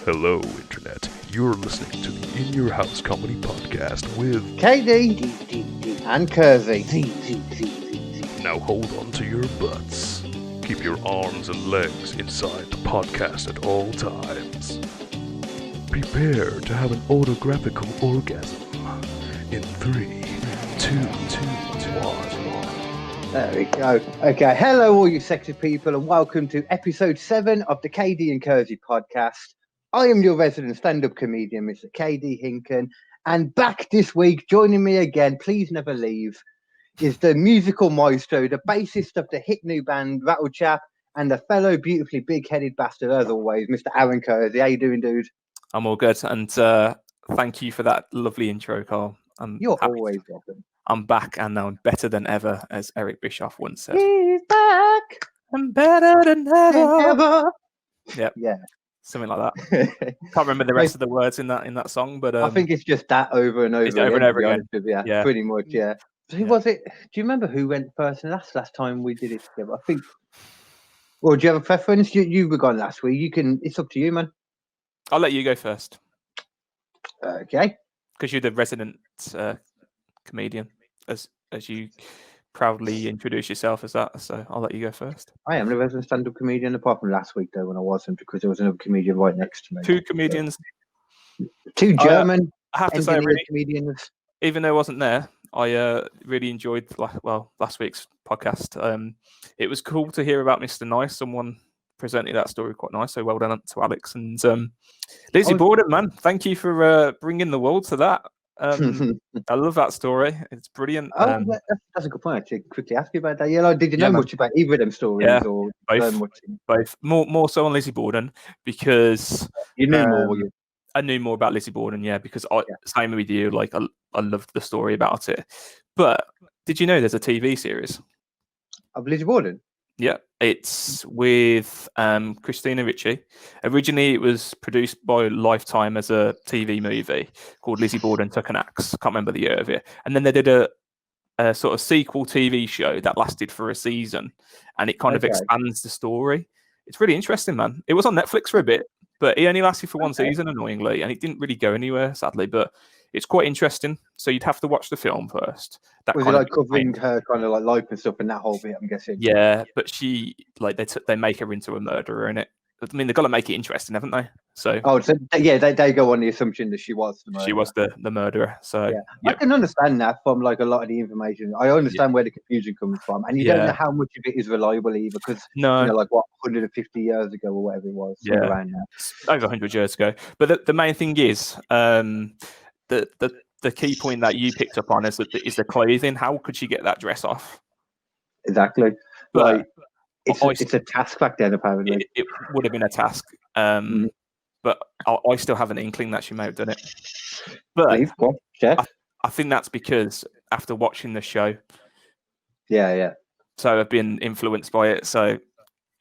Hello, Internet. You're listening to the In Your House Comedy Podcast with KD and Kersey. Now hold on to your butts. Keep your arms and legs inside the podcast at all times. Prepare to have an autographical orgasm in 3, 2, 1. There we go. Okay, hello all you sexy people and welcome to episode 7 of the KD and Kersey podcast. I am your resident stand-up comedian, Mr. KD Hinken, and back this week, joining me again, please never leave, is the musical maestro, the bassist of the hit new band Rattle Chap, and the fellow beautifully big-headed bastard as always, Mr. Aaron Kersey. How you doing, dude? I'm all good, and thank you for that lovely intro, Carl. You're always welcome. I'm back, and now I'm better than ever, as Eric Bischoff once said. He's back. I'm better than ever. Yep. Yeah. Something like that. Can't remember the rest of the words in that song, but I think it's just that over and over. It's over and over again. Yeah, pretty much. Yeah. So who was it? Do you remember who went first? And last time we did it together, I think. Or do you have a preference? You were gone last week. You can. It's up to you, man. I'll let you go first. Okay. Because you're the resident comedian, as you proudly introduce yourself as that. So I'll let you go first. I am the resident stand-up comedian, apart from last week though when I wasn't, because there was another comedian right next to me. Two comedians. Two German. I have to say, really, comedians. Even though I wasn't there, I really enjoyed last week's podcast. It was cool to hear about Mr. Nice. Someone presented that story quite nice. So well done to Alex and Lizzie Borden, man. Thank you for bringing the world to that. I love that story. It's brilliant. That's a good point. Actually, quickly ask you about that. Yeah, did you know much about either of them stories? Yeah, or both. More so on Lizzie Borden because you knew more. I knew more about Lizzie Borden, because same with you. Like I loved the story about it. But did you know there's a TV series of Lizzie Borden? Yeah, it's with Christina Ricci. Originally, it was produced by Lifetime as a TV movie called Lizzie Borden Took an Axe. Can't remember the year of it. And then they did a sort of sequel TV show that lasted for a season, and it kind of expands the story. It's really interesting, man. It was on Netflix for a bit, but it only lasted for one season, annoyingly, and it didn't really go anywhere, sadly. But it's quite interesting. So you'd have to watch the film first. That was it like covering her kind of like life and stuff and that whole bit, I'm guessing? Yeah, but she they make her into a murderer in it. I mean, they've got to make it interesting, haven't they? So they go on the assumption that she was the murderer. She was the murderer. So yeah. I can understand that from like a lot of the information. I understand where the confusion comes from, and you don't know how much of it is reliable either, because like what 150 years ago or whatever it was, around that. Over 100 years ago. But the main thing is the key point that you picked up on is the clothing. How could she get that dress off? Exactly. But it's a task back then, apparently. It would have been a task. But I still have an inkling that she may have done it. But I think that's because after watching the show. Yeah. So I've been influenced by it. So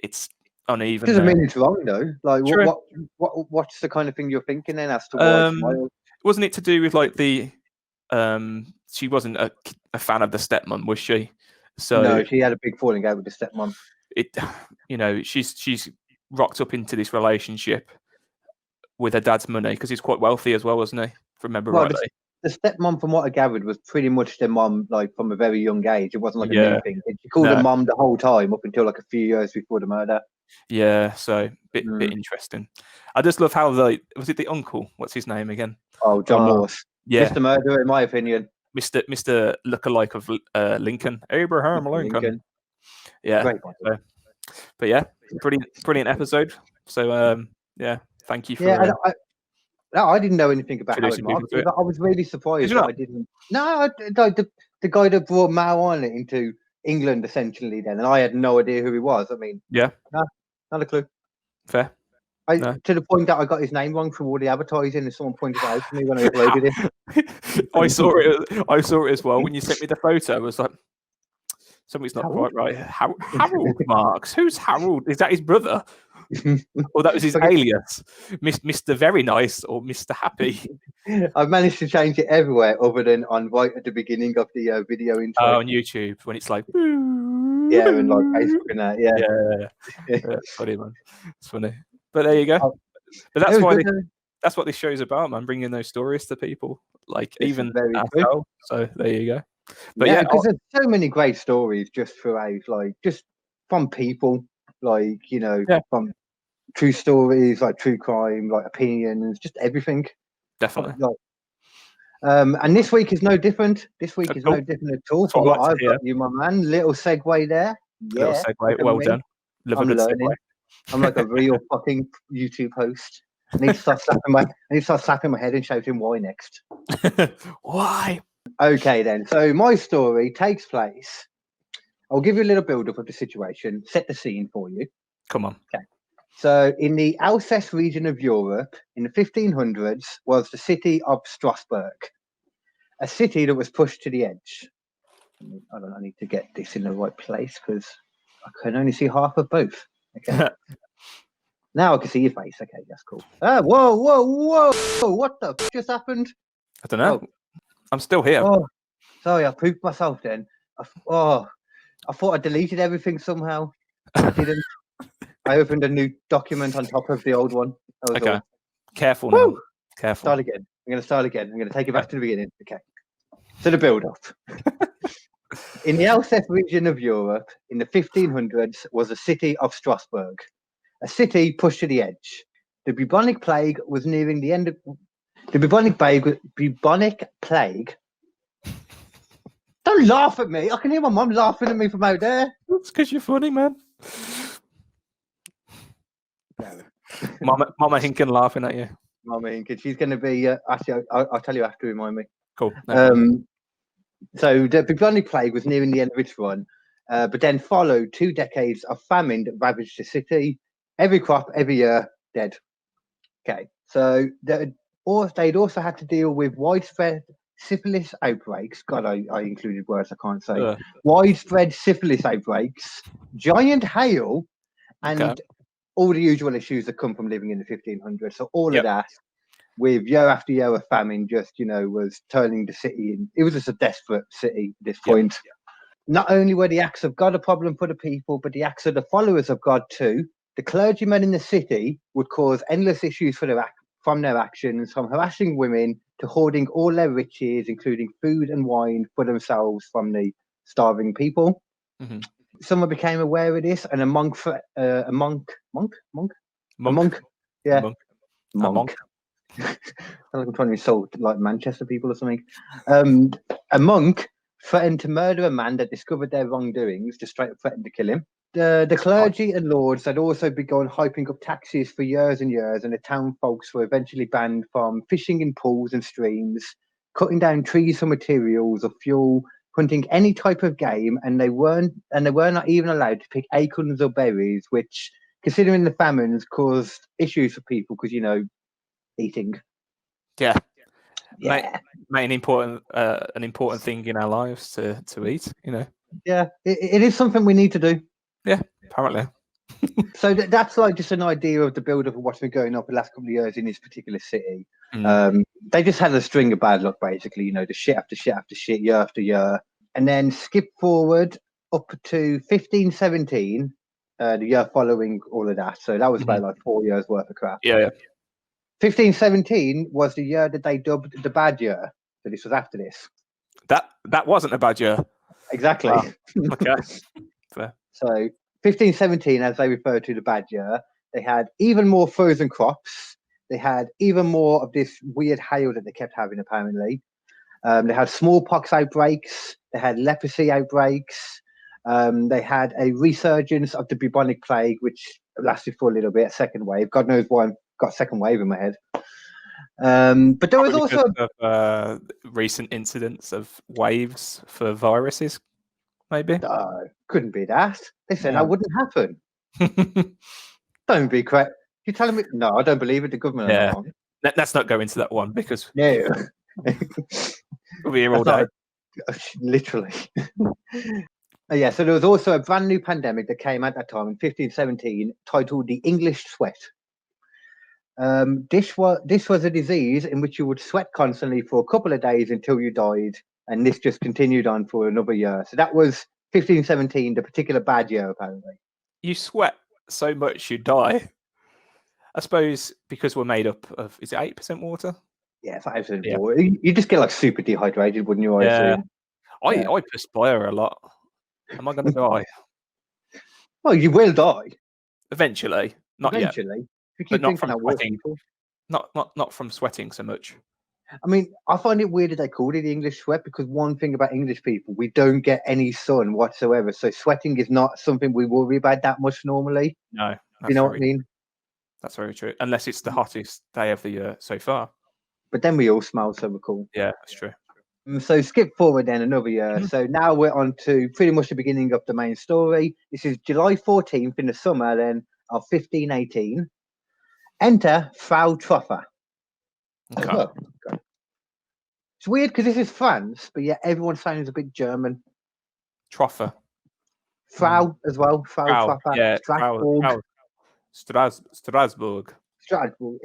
it's uneven. Doesn't mean it's wrong though. Like what's the kind of thing you're thinking then as to why? Wasn't it to do with like the she wasn't a fan of the stepmom, was she? So no, she had a big falling out with the stepmom. She's rocked up into this relationship with her dad's money because he's quite wealthy as well, wasn't he? If I remember rightly. The stepmom, from what I gathered, was pretty much their mom, like from a very young age. It wasn't like a new thing. She called her mom the whole time up until like a few years before the murder. Yeah, so bit interesting. I just love how was it the uncle? What's his name again? Oh, John Morse. Yeah, Mr. Murderer, in my opinion. Mr. Lookalike of Lincoln, Abraham Lincoln. Yeah. But yeah, brilliant episode. So thank you for. I didn't know anything about Howard Marks. I was really surprised that I didn't. No, the guy that brought Mao on into England essentially then, and I had no idea who he was. I mean, not a clue. Fair. To the point that I got his name wrong from all the advertising, and someone pointed it out to me when I uploaded it. I saw it as well when you sent me the photo. I was like, something's not quite right. Harold Marks. Who's Harold? Is that his brother? Or that was his alias, Mr. Very Nice or Mr. Happy. I've managed to change it everywhere other than right at the beginning of the video intro. Oh, on YouTube when it's like, yeah, and like Facebook and that. Yeah. It's funny, man. It's funny. But there you go. But It that's was why good, though. that's what this show's about, man. Bringing those stories to people, like This is even very true. ourselves. So there you go. But Yeah, yeah, because there's so many great stories just throughout, like just from people, like Yeah. from true stories, like true crime, like opinions, just everything. definitely. Like, and this week is no different. This week is Cool. no different at all That's from what I what like to I've hear. got you, my man. Little segue there. Little Yeah, segue. look at Well me. done. Love a I'm good learning. segue. I'm like a real fucking YouTube host. I need to start slapping my head and shouting why next. Why? Okay then. So my story takes place. I'll give you a little build-up of the situation, set the scene for you. Come on. So in the Alsace region of Europe, in the 1500s, was the city of Strasbourg, a city that was pushed to the edge. I need to get this in the right place because I can only see half of both. Okay. Now I can see your face. Okay, that's cool. Whoa! What the f- just happened? I don't know. Oh. I'm still here. Oh, sorry, I pooped myself then. I thought I deleted everything somehow. I didn't. I opened a new document on top of the old one. That was Okay. all. Careful Woo! now. Careful. Start again. I'm going to start again. I'm going to take it back to the beginning. Okay. So the build-up. In the Alsace region of Europe, in the 1500s, was a city of Strasbourg, a city pushed to the edge. The bubonic plague was nearing the end of the bubonic plague. Don't laugh at me. I can hear my mum laughing at me from out there. It's because you're funny, man. No. Mama Hinken laughing at you. Mama Hinken. She's going to be. Actually, I'll tell you after. Remind me. Cool. No problem. So the bubonic plague was nearing the end of its run, but then followed 2 decades of famine that ravaged the city. Every crop, every year, dead. Okay, so they'd also had to deal with widespread syphilis outbreaks. God, I included words I can't say. Widespread syphilis outbreaks, giant hail, and all the usual issues that come from living in the 1500s. So all of that, with year after year of famine, just was turning the city in. It was just a desperate city at this point. Not only were the acts of God a problem for the people, but the acts of the followers of God too. The clergymen in the city would cause endless issues from their actions, from harassing women to hoarding all their riches, including food and wine, for themselves from the starving people. Mm-hmm. Someone became aware of this, and a monk. I feel like I'm trying to insult like Manchester people or something. A monk threatened to murder a man that discovered their wrongdoings, just straight up threatened to kill him. The clergy and lords had also begun hyping up taxes for years and years, and the town folks were eventually banned from fishing in pools and streams, cutting down trees for materials or fuel, hunting any type of game, and they were not even allowed to pick acorns or berries, which, considering the famines, caused issues for people because eating. Yeah. Mate, an important thing in our lives to eat, Yeah, it is something we need to do. Yeah, apparently. So that's like just an idea of the build-up of what's been going on for the last couple of years in this particular city. They just had a string of bad luck, basically, the shit after shit after shit, year after year. And then skip forward up to 1517, the year following all of that. So that was about like 4 years worth of crap. Yeah. 1517 was the year that they dubbed the bad year. So this was after this. That wasn't a bad year. Exactly. Okay. Fair. So 1517, as they refer to the bad year, they had even more frozen crops. They had even more of this weird hail that they kept having, apparently. They had smallpox outbreaks. They had leprosy outbreaks. They had a resurgence of the bubonic plague, which lasted for a little bit, a second wave. God knows why I've got second wave in my head. But there was also recent incidents of waves for viruses, maybe. Couldn't be that. They said that wouldn't happen. Don't be correct. You're telling me? No, I don't believe it. The government are wrong. Let's not go into that one because no, we'll be here all day. Literally. Yeah, so there was also a brand new pandemic that came at that time in 1517 titled the English Sweat. This was a disease in which you would sweat constantly for a couple of days until you died, and this just continued on for another year. So that was 1517, the particular bad year, apparently. You sweat so much you die. I suppose because we're made up of, is it 8% water? Yeah, 5% Yeah. water. You just get like super dehydrated, wouldn't you? I Yeah. assume. Yeah. I perspire a lot. Am I going to die? Well, you will die Eventually. Not yet. eventually if you But keep not drinking from that water. sweating. Not from sweating so much. I mean, I find it weird that they called it the English sweat because one thing about English people, we don't get any sun whatsoever. So sweating is not something we worry about that much normally. No, You know what I mean? That's very true. Unless it's the hottest day of the year so far. But then we all smell, so we're cool. Yeah, that's true. So skip forward then another year. Mhm. So now we're on to pretty much the beginning of the main story. This is July 14th in the summer then of 1518. Enter Frau Troffer. Okay. Oh, God. It's weird because this is France, but yet everyone sounds a bit German. Troffer. Frau as well. Frau Troffer. Yeah, Strasbourg. Strasbourg. Strasbourg.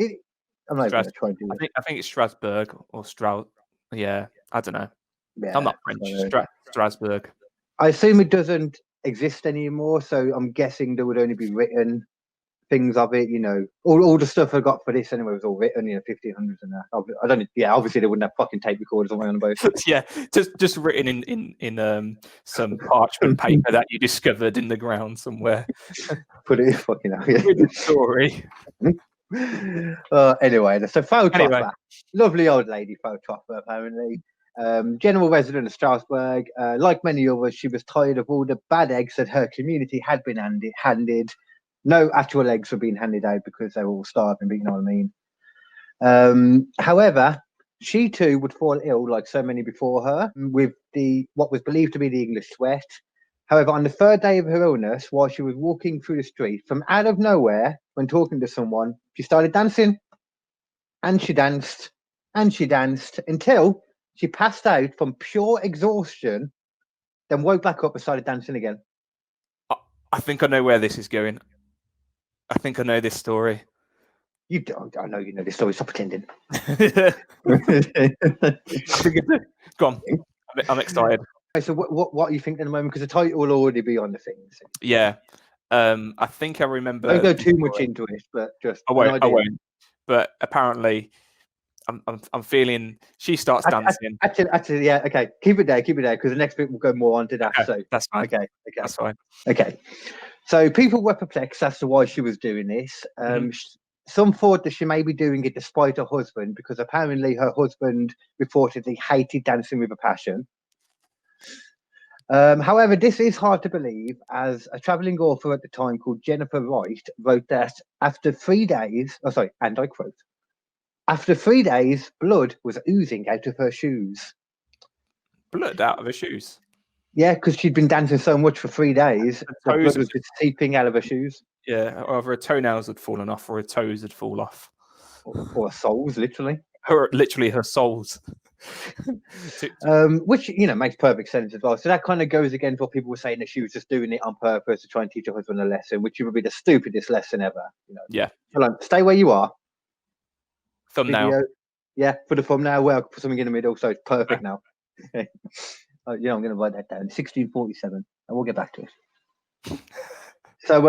I'm not even going to try and do it. I think it's Strasbourg or Strau. Yeah, I don't know. Yeah, I'm not French. Strasbourg. I assume it doesn't exist anymore, so I'm guessing there would only be written things of it. You know, all the stuff I got for this anyway was all written, 1500s and that. I don't. Yeah, obviously they wouldn't have fucking tape recorders on the boat. Yeah, just written in some parchment paper that you discovered in the ground somewhere. Put it fucking out. Yeah. With the story. Anyway, so Frau Troffer, Anyway. lovely old lady, Frau Troffer, apparently. General resident of Strasbourg. Like many others, she was tired of all the bad eggs that her community had been handed. No actual eggs were being handed out because they were all starving, but you know what I mean. However, she too would fall ill, like so many before her, with what was believed to be the English sweat. However, on the third day of her illness, while she was walking through the street, from out of nowhere, when talking to someone, she started dancing. And she danced. And she danced until she passed out from pure exhaustion, then woke back up and started dancing again. I think I know where this is going. I think I know this story. You don't. I know you know this story. Stop pretending. Go on. I'm excited. So what are you thinking at the moment? Because the title will already be on the things. Yeah. I think I remember. Don't go too much into it, but just I won't. But apparently, I'm feeling she starts dancing. Actually, yeah. Okay, keep it there, because the next bit will go more onto that. Okay, so that's fine. Okay, That's fine. Okay. So people were perplexed as to why she was doing this. Some thought that she may be doing it despite her husband, because apparently her husband reportedly hated dancing with a passion. However, this is hard to believe, as a travelling author at the time called Jennifer Wright wrote that after 3 days, and I quote, after 3 days, blood was oozing out of her shoes. Blood out of her shoes? Yeah, because she'd been dancing so much for 3 days, the blood was just seeping out of her shoes. Yeah, either her toenails had fallen off or her toes had fallen off. Or soles, literally. Literally her soles. Which, makes perfect sense as well. So that kind of goes against what people were saying, that she was just doing it on purpose to try and teach her husband a lesson, which would be the stupidest lesson ever. Yeah. Hold on, stay where you are. Thumbnail. Video. Yeah, put a thumbnail where I put something in the middle, so it's perfect now. Okay. I'm going to write that down. 1647, and we'll get back to it. So,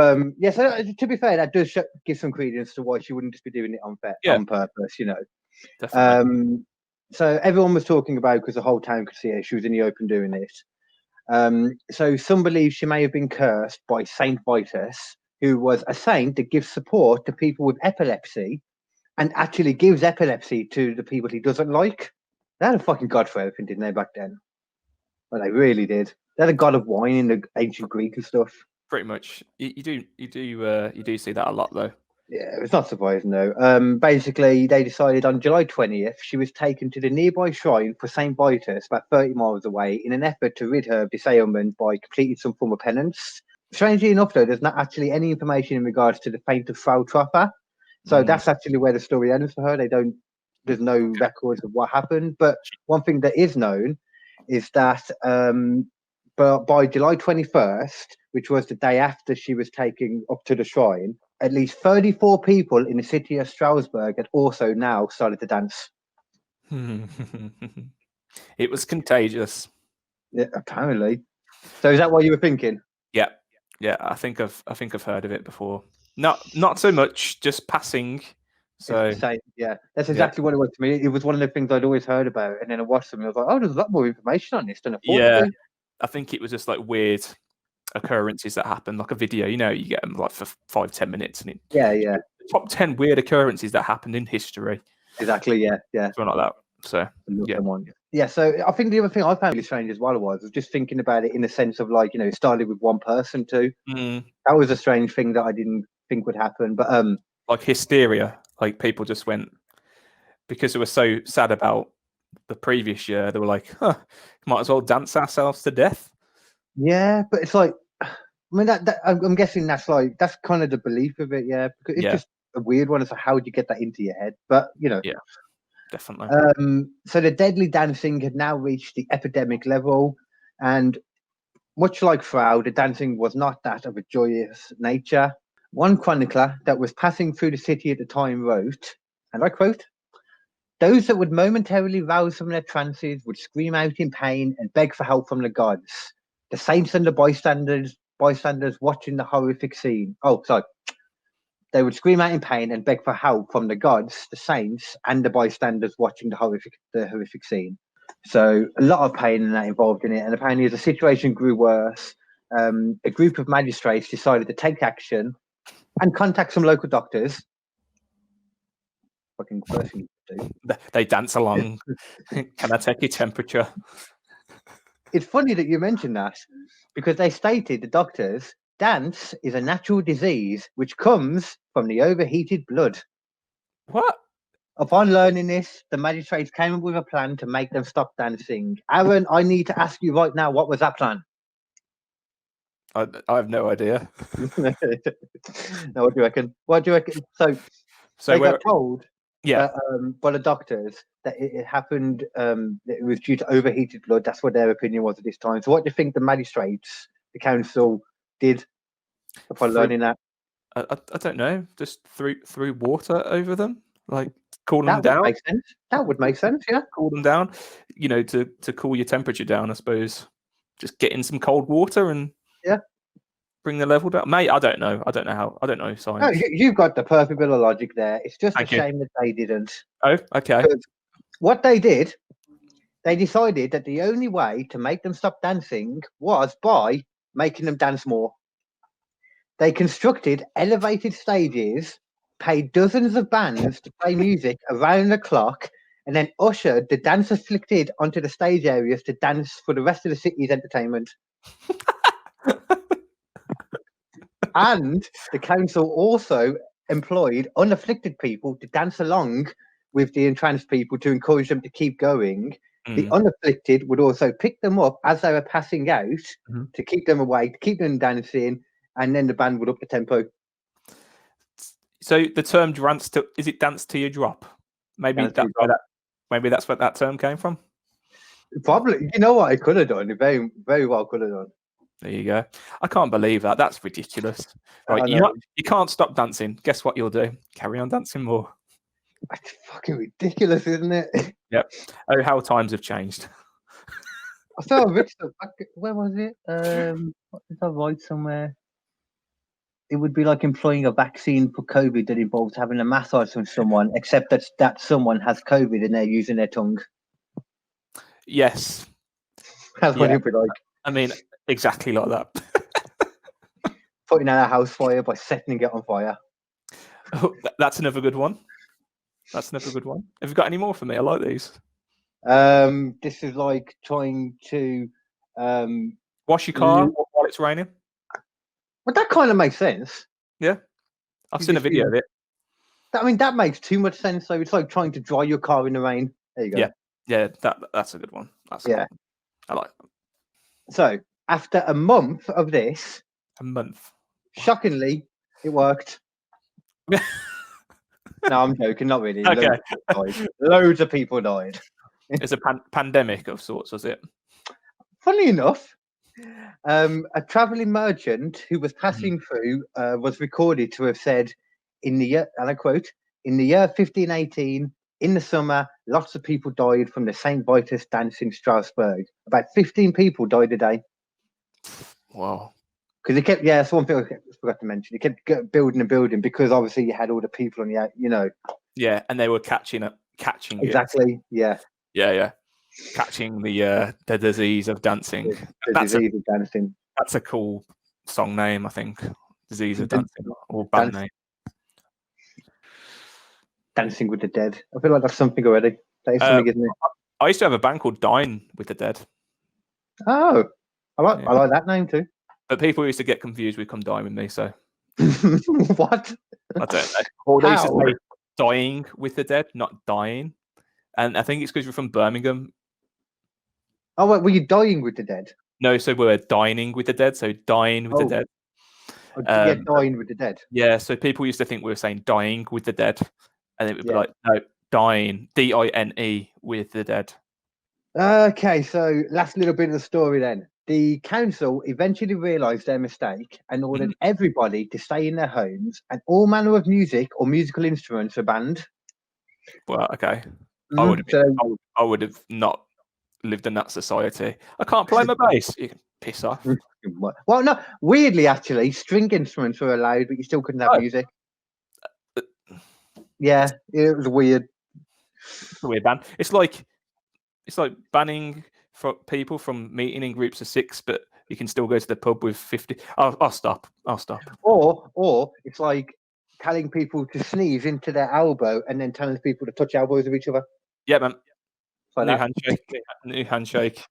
so to be fair, that does give some credence to why she wouldn't just be doing it on purpose, Definitely. So everyone was talking about, because the whole town could see her, she was in the open doing it. So some believe she may have been cursed by Saint Vitus, who was a saint that gives support to people with epilepsy, and actually gives epilepsy to the people he doesn't like. They had a fucking god for everything, didn't they, back then? Well, they really did. They had a god of wine in the ancient Greek and stuff. Pretty much. You do see that a lot, though. Yeah, it's not surprising though. Basically, they decided on July 20th she was taken to the nearby shrine for Saint Vitus, about 30 miles away, in an effort to rid her of this ailment by completing some form of penance. Strangely enough, though, there's not actually any information in regards to the fate of Frau Troffer. So that's actually where the story ends for her. There's no records of what happened. But one thing that is known is that by July 21st, which was the day after she was taken up to the shrine, at least 34 people in the city of Strasbourg had also now started to dance. It was contagious. Yeah, apparently. So is that what you were thinking? Yeah. I think I've heard of it before. Not so much, just passing. So It's the same. Yeah, that's exactly what it was to me. It was one of the things I'd always heard about, and then I watched them and I was like, oh, there's a lot more information on this than I thought yeah, there'd be. I think it was just like weird occurrences that happen, like a video. You get them like for 5-10 minutes, and Yeah, top 10 weird occurrences that happened in history, exactly. Yeah. something like that. So yeah, Yeah, so I think the other thing I found really strange as well was just thinking about it in the sense of like, it started with one person too. That was a strange thing that I didn't think would happen. But like hysteria, like people just went because they were so sad about the previous year. They were like, might as well dance ourselves to death. Yeah, but it's like, I mean, that I'm guessing that's kind of the belief of it. Yeah, because it's just a weird one. So how would you get that into your head? But yeah, definitely. So the deadly dancing had now reached the epidemic level, and much like Frau, the dancing was not that of a joyous nature. One chronicler that was passing through the city at the time wrote, and I quote, "Those that would momentarily rouse from their trances would scream out in pain and beg for help from the gods. The saints and the bystanders watching the horrific scene." Oh, sorry. They would scream out in pain and beg for help from the gods, the saints, and the bystanders watching the horrific scene. So a lot of pain in that involved in it. And apparently, as the situation grew worse, a group of magistrates decided to take action and contact some local doctors. Fucking first thing to do. They dance along. Can I take your temperature? It's funny that you mentioned that because they stated, the doctors, dance is a natural disease which comes from the overheated blood. What? Upon learning this, the magistrates came up with a plan to make them stop dancing. Aaron, I need to ask you right now, what was that plan? I have no idea. No, what do you reckon? So they got told by the doctors that it happened, that it was due to overheated blood. That's what their opinion was at this time. So what do you think the magistrates, the council, did upon learning that? I don't know. Just threw water over them, like cool them That down. would make sense. That would make sense, yeah. Cool them down. To cool your temperature down, I suppose. Just get in some cold water and bring the level down. Mate, I don't know. I don't know science. No, you've got the perfect bit of logic there. It's just a shame that they didn't. Oh, okay. Because what they did, they decided that the only way to make them stop dancing was by making them dance more. They constructed elevated stages, paid dozens of bands to play music around the clock, and then ushered the dance afflicted onto the stage areas to dance for the rest of the city's entertainment. And the council also employed unafflicted people to dance along with the entranced people to encourage them to keep going. The unafflicted would also pick them up as they were passing out to keep them awake, to keep them dancing, and then the band would up the tempo. So the term is it dance till you drop? Maybe that's where that term came from. Probably. You know what I could have done? It very, very well could have done. There you go. I can't believe that. That's ridiculous. Right, you can't stop dancing. Guess what you'll do? Carry on dancing more. That's fucking ridiculous, isn't it? Yep. Oh, how times have changed. I saw a rich stuff. Where was it? What did I write somewhere? It would be like employing a vaccine for COVID that involves having a massage from someone, except that someone has COVID and they're using their tongue. Yes. That's what it'd be like. I mean, exactly like that. Putting out a house fire by setting it on fire. Oh, that's another good one. Have you got any more for me? I like these. This is like trying to wash your car while it's raining. Well, that kind of makes sense. Yeah, I've seen a video of it. I mean, that makes too much sense. So it's like trying to dry your car in the rain. There you go. Yeah, that's a good one. I like that. So after a month of this, shockingly, it worked. No, I'm joking. Not really. Okay. Loads of people died. It's a pandemic of sorts, was it? Funny enough, a traveling merchant who was passing through was recorded to have said, in the year, and I quote, "In the year 1518, in the summer, lots of people died from the St. Vitus dance in Strasbourg. About 15 people died a day." Wow. Because it kept, yeah, that's one thing I forgot to mention. It kept building and building because obviously you had all the people on the, Yeah, and they were catching it. Exactly. Yeah. Yeah. Catching the disease of dancing. The disease of dancing. That's a cool song name, I think. Disease of dancing or band name. Dancing with the Dead. I feel like that's something already. That is something, isn't it? I used to have a band called Dine with the Dead. Oh, I like that name too. But people used to get confused with Come Dine with me, so what? I don't know. Or they used to say dying with the dead, not dying. And I think it's because you're from Birmingham. Oh, wait, were you dying with the dead? No, so we're dining with the dead, so dying with the dead. Dying with the dead. Yeah, so people used to think we were saying dying with the dead. And it would be like, no, dying, D-I-N-E with the dead. Okay, so last little bit of the story then. The council eventually realised their mistake and ordered everybody to stay in their homes, and all manner of music or musical instruments were banned. Well, okay. I would have not lived in that society. I can't play my bass. You can piss off. Well, no, weirdly, actually, string instruments were allowed, but you still couldn't have music. Yeah, it was weird. It's a weird ban. It's like banning for people from meeting in groups of 6, but you can still go to the pub with 50. I'll stop. Or it's like telling people to sneeze into their elbow and then telling people to touch elbows of each other. Yeah, man. Like New handshake. New handshake.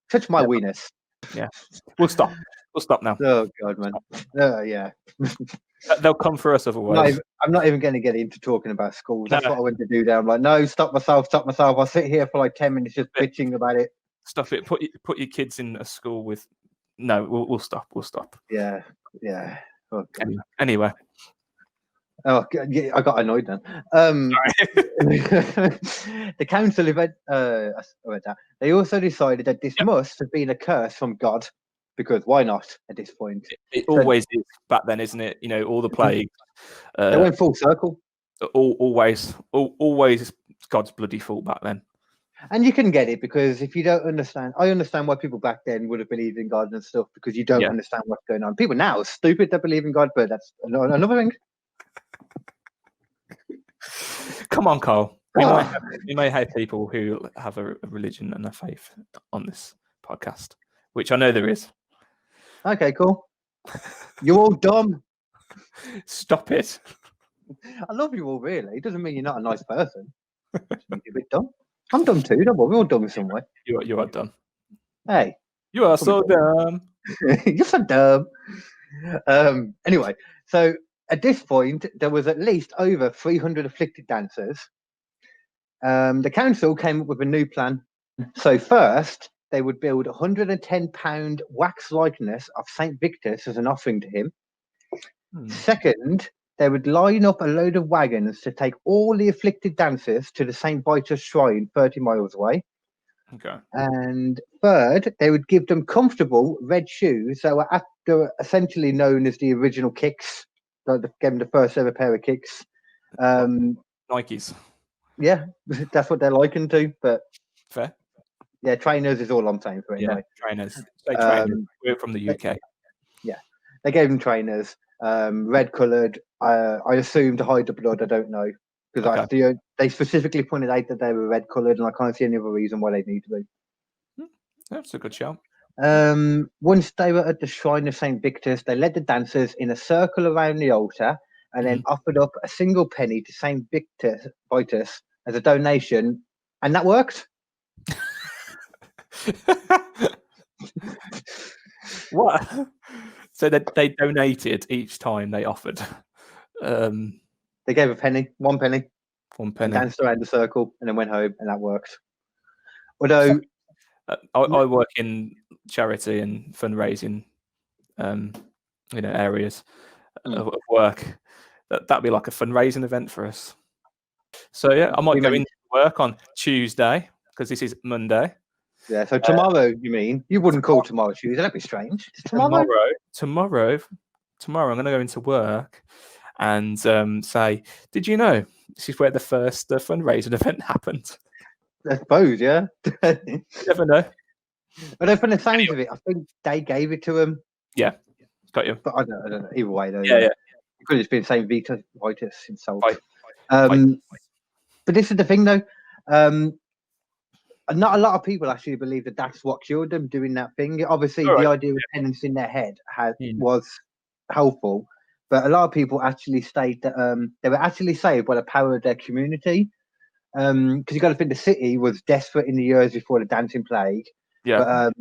Touch my weenus. Yeah. We'll stop now. Oh God, man. Yeah. They'll come for us otherwise. I'm not even going to get into talking about schools. That's what I went to do there. I'm like, no, stop myself. I'll sit here for like 10 minutes just bitching about it. Stop it. Put your kids in a school with. No, we'll stop. Yeah. Oh, anyway. Oh, yeah, I got annoyed then. The council event. They also decided that this must have been a curse from God, because why not at this point? It always is back then, isn't it? You know, all the plagues. They went full circle. Always God's bloody fault back then. And you can get it, because if you don't understand, I understand why people back then would have believed in God and stuff, because you don't understand what's going on. People now are stupid that believe in God, but that's another thing. Come on, Carl. We may have people who have a religion and a faith on this podcast, which I know there is. Okay, cool. You're all dumb. Stop it. I love you all, really. It doesn't mean you're not a nice person. It means you're a bit dumb. I'm dumb too, don't worry. We're all dumb in some way. You are dumb. Hey. You are so dumb. You're so dumb. Anyway, so at this point, there was at least over 300 afflicted dancers. The council came up with a new plan. So first, they would build a £110 wax likeness of St. Victus as an offering to him. Second, they would line up a load of wagons to take all the afflicted dancers to the St. Vitus shrine 30 miles away. Okay. And third, they would give them comfortable red shoes that were essentially known as the original kicks. Like gave them the first ever pair of kicks. Nikes. Yeah, that's what they're likened to. But fair. Yeah, trainers is all I'm saying for it. Yeah, anyway. Trainers. Say trainers. We're from the UK. Yeah, they gave them trainers, red coloured. I assume to hide the blood. I don't know, because they specifically pointed out that they were red coloured, and I can't see any other reason why they need to be. That's a good shout. Once they were at the shrine of St. Victus, they led the dancers in a circle around the altar and then offered up a single penny to St. Vitus as a donation, and that worked. What? So they donated each time they offered. They gave one penny, danced around the circle, and then went home, and that worked. Although I work in charity and fundraising, areas of work. That'd be like a fundraising event for us. So yeah, I might go into work on Tuesday because this is Monday. Yeah, so tomorrow, you mean? You wouldn't call tomorrow Tuesday, that'd be strange. Tomorrow, I'm going to go into work and say, did you know this is where the first fundraising event happened? I suppose, yeah. You never know. But from the sounds of it, I think they gave it to him. Yeah, got you. But I don't know. Either way, though, Yeah. It could have just been saying Vitus himself. Fight. But this is the thing, though. Not a lot of people actually believe that that's what killed them doing that thing. Obviously, the idea of penance in their head was helpful, but a lot of people actually state that they were actually saved by the power of their community. Because you got to think the city was desperate in the years before the dancing plague. Yeah. But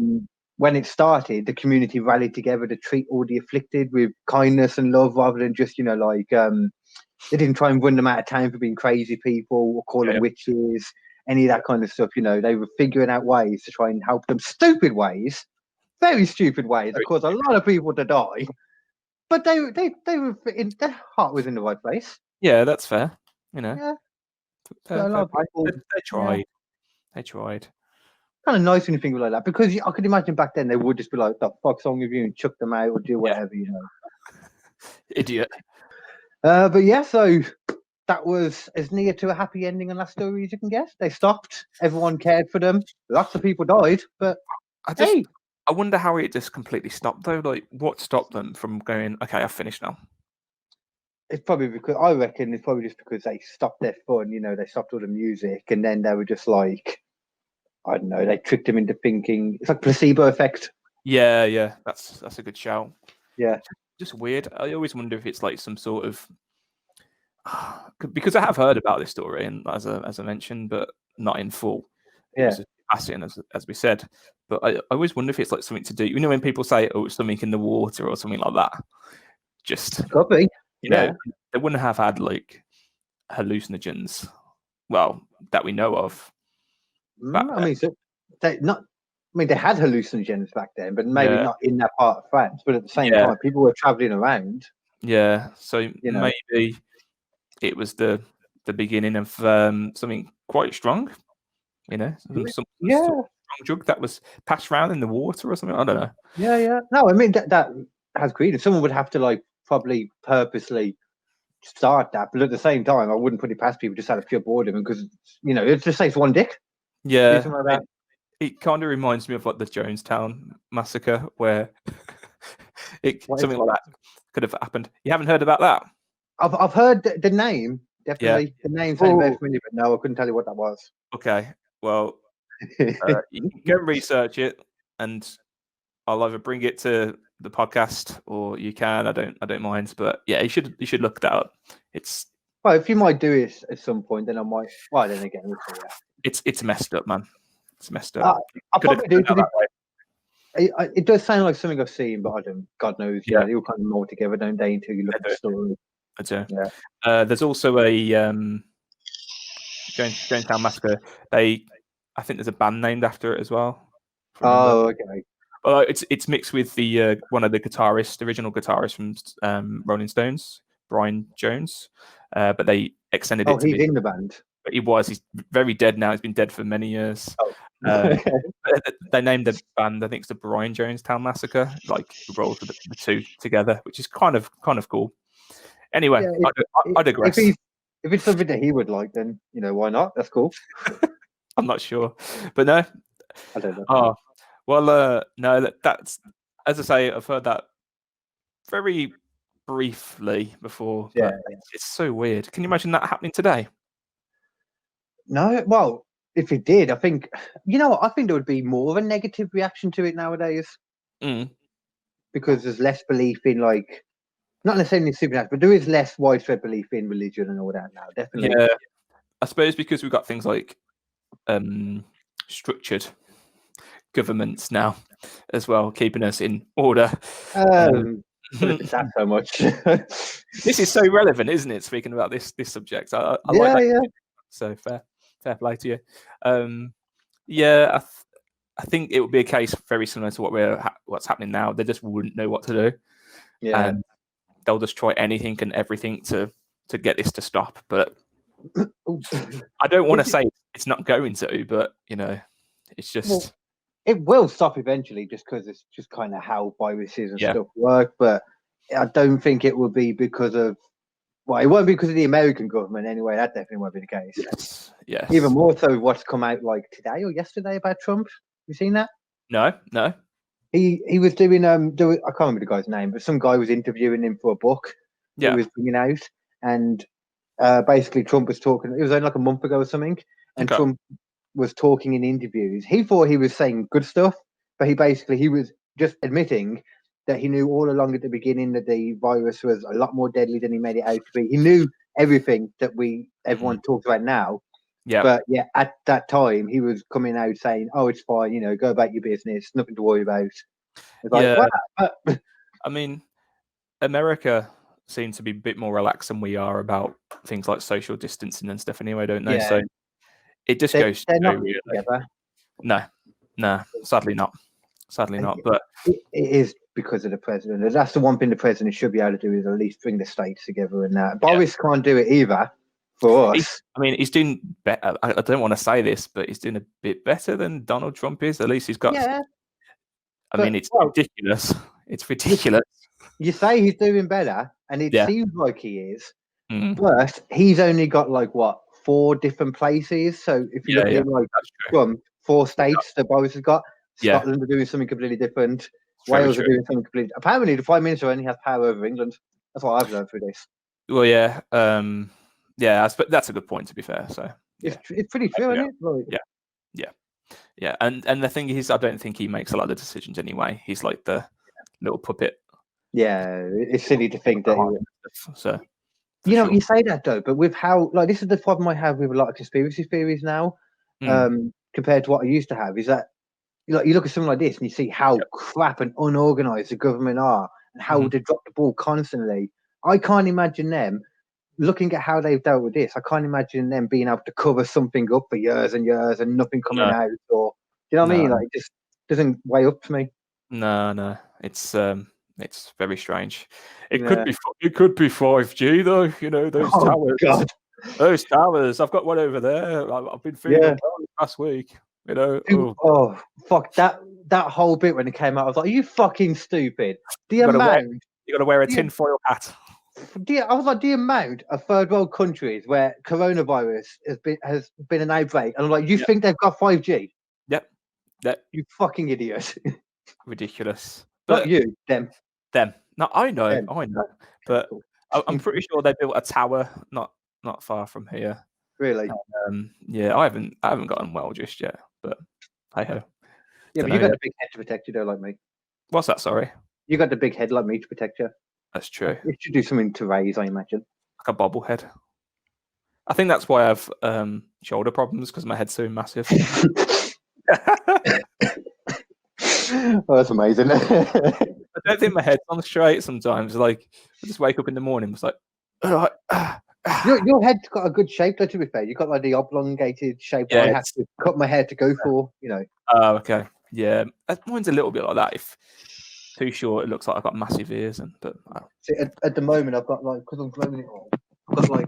when it started, the community rallied together to treat all the afflicted with kindness and love, rather than just they didn't try and run them out of town for being crazy people or call them witches. Any of that kind of stuff, they were figuring out ways to try and help them. Stupid ways, very stupid ways, that caused a lot of people to die. But they were their heart was in the right place. Yeah, that's fair. Yeah. Fair, A lot of people, they tried. Yeah. They tried. Kind of nice when you think like that, because I could imagine back then they would just be like, "The fuck's wrong with you?" and chuck them out or do whatever, Idiot. But yeah, so that was as near to a happy ending on that story as you can get. They stopped. Everyone cared for them. Lots of people died, but I wonder how it just completely stopped though. Like, what stopped them from going? Okay, I've finished now. It's probably because I reckon it's probably just because they stopped their fun. They stopped all the music, and then they were just like, I don't know. They tricked them into thinking it's like placebo effect. Yeah, that's a good shout. Yeah, just weird. I always wonder if it's like some sort of because I have heard about this story, and as I mentioned, but not in full. Yeah, it was passing as we said. But I always wonder if it's like something to do. When people say, "Oh, it's something in the water" or something like that. Just could be. They wouldn't have had like hallucinogens, well, that we know of. They had hallucinogens back then, but maybe not in that part of France. But at the same time, people were traveling around. Yeah, so maybe it was the beginning of something quite strong. Some strong drug that was passed around in the water or something. I don't know. Yeah. No, I mean that has credence. Someone would have to probably purposely start that, but at the same time, I wouldn't put it past people just out of pure boredom, because it just takes one dick. Yeah, it kind of reminds me of like the Jonestown massacre, where something like that could have happened. You haven't heard about that? I've heard the name, definitely. The name sounded very familiar, but no, I couldn't tell you what that was. Okay, well, you can go and research it, and I'll either bring it to the podcast or you can. I don't mind, but yeah, you should look that up. It's if you might do it at some point, then I might. Well, then again, we'll see. Yeah. It's messed up, man. It's messed up. I probably do. It does sound like something I've seen, but I don't. God knows. Yeah, they all kind of mold together, don't they? Until you look at the story. I do. Yeah. There's also a Jonestown Massacre. I think there's a band named after it as well. Oh, okay. Well, it's mixed with the one of the original guitarists from Rolling Stones, Brian Jones. But they extended it. He's in the band. But he's very dead now. He's been dead for many years. They named the band, I think it's the Brian Jonestown Massacre, like rolled the two together, which is kind of cool. Anyway, I digress. If it's something that he would like, then why not? That's cool. I'm not sure, but no, I don't know. Oh well, no. That's, as I say, I've heard that very briefly before. Yeah, it's so weird. Can you imagine that happening today? No, well, if it did, I think I think there would be more of a negative reaction to it nowadays, because there's less belief in not necessarily in supernatural, but there is less widespread belief in religion and all that now. Definitely. Yeah, I suppose because we've got things like structured governments now as well, keeping us in order. That so much. This is so relevant, isn't it? Speaking about this subject, I like that. Yeah. So fair play to you. I think it would be a case very similar to what's happening now. They just wouldn't know what to do. Yeah, and they'll just try anything and everything to get this to stop. But I don't want to say it's not going to, but it's just. Well, it will stop eventually, just because it's just kind of how viruses and stuff work. But I don't think it will be because of. Well, it won't be because of the American government anyway. That definitely won't be the case. Yes. Even more so, what's come out today or yesterday about Trump. You seen that? No. he was doing I can't remember the guy's name, but some guy was interviewing him for a book that he was bringing out, and basically Trump was talking. It was only like a month ago or something, and Trump was talking in interviews. He thought he was saying good stuff, but he was just admitting that he knew all along at the beginning that the virus was a lot more deadly than he made it out to be. He knew everything that everyone talks about now. Yeah. But yeah, at that time he was coming out saying, "Oh, it's fine, go about your business, nothing to worry about." It's like, yeah. I mean, America seem to be a bit more relaxed than we are about things like social distancing and stuff anyway, don't they? Yeah. So it just goes they're not really together. No, sadly not. But it is because of the president. That's the one thing the president should be able to do, is at least bring the states together. And Boris can't do it either for us. He's doing better. I don't want to say this, but he's doing a bit better than Donald Trump is. At least he's got. Yeah. It's ridiculous. It's ridiculous. You say he's doing better, and it seems like he is, but he's only got 4 different places. So if you look at Trump, 4 states that Boris has got. Scotland are doing something completely different. Wales are doing something completely. Apparently, the Prime Minister only has power over England. That's what I've learned through this. Well, yeah, that's a good point. To be fair, so it's pretty true, isn't it? Yeah. And the thing is, I don't think he makes a lot of the decisions anyway. He's like the little puppet. Yeah, it's silly to think that. So you say that though, but with how this is the problem I have with a lot of conspiracy theories now, compared to what I used to have, is that. You look at something like this and you see how crap and unorganized the government are and how they drop the ball constantly. I can't imagine them looking at how they've dealt with this. I can't imagine them being able to cover something up for years and years and nothing coming out. Or you know what I mean? It just doesn't weigh up to me. No, it's very strange. It could be 5G though. Those towers. God. Those towers. I've got one over there. I've been feeling it last week. Oh fuck that whole bit when it came out, I was like, "Are you fucking stupid?" You got to wear a tinfoil hat. I was like, the amount of third world countries where coronavirus has been an outbreak, and I'm like, you think they've got 5G? Yep. You fucking idiot. Ridiculous. Not you, them. No, I know, but I'm pretty sure they built a tower not far from here. Really? I haven't gotten well just yet, but hey ho. Yeah, but you got a big head to protect you, though, like me. What's that? Sorry. You got the big head like me to protect you. That's true. You should do something to raise, I imagine. Like a bobblehead. I think that's why I have shoulder problems, because my head's so massive. Oh, that's amazing. I don't think my head's on straight sometimes. I just wake up in the morning, it's like, Your head's got a good shape, though, to be fair. You've got the oblongated shape that I have to cut my hair to go for, Oh, okay. Yeah. Mine's a little bit like that. If too short, it looks like I've got massive ears. See, at the moment, I've got, because I'm growing it all, I've got,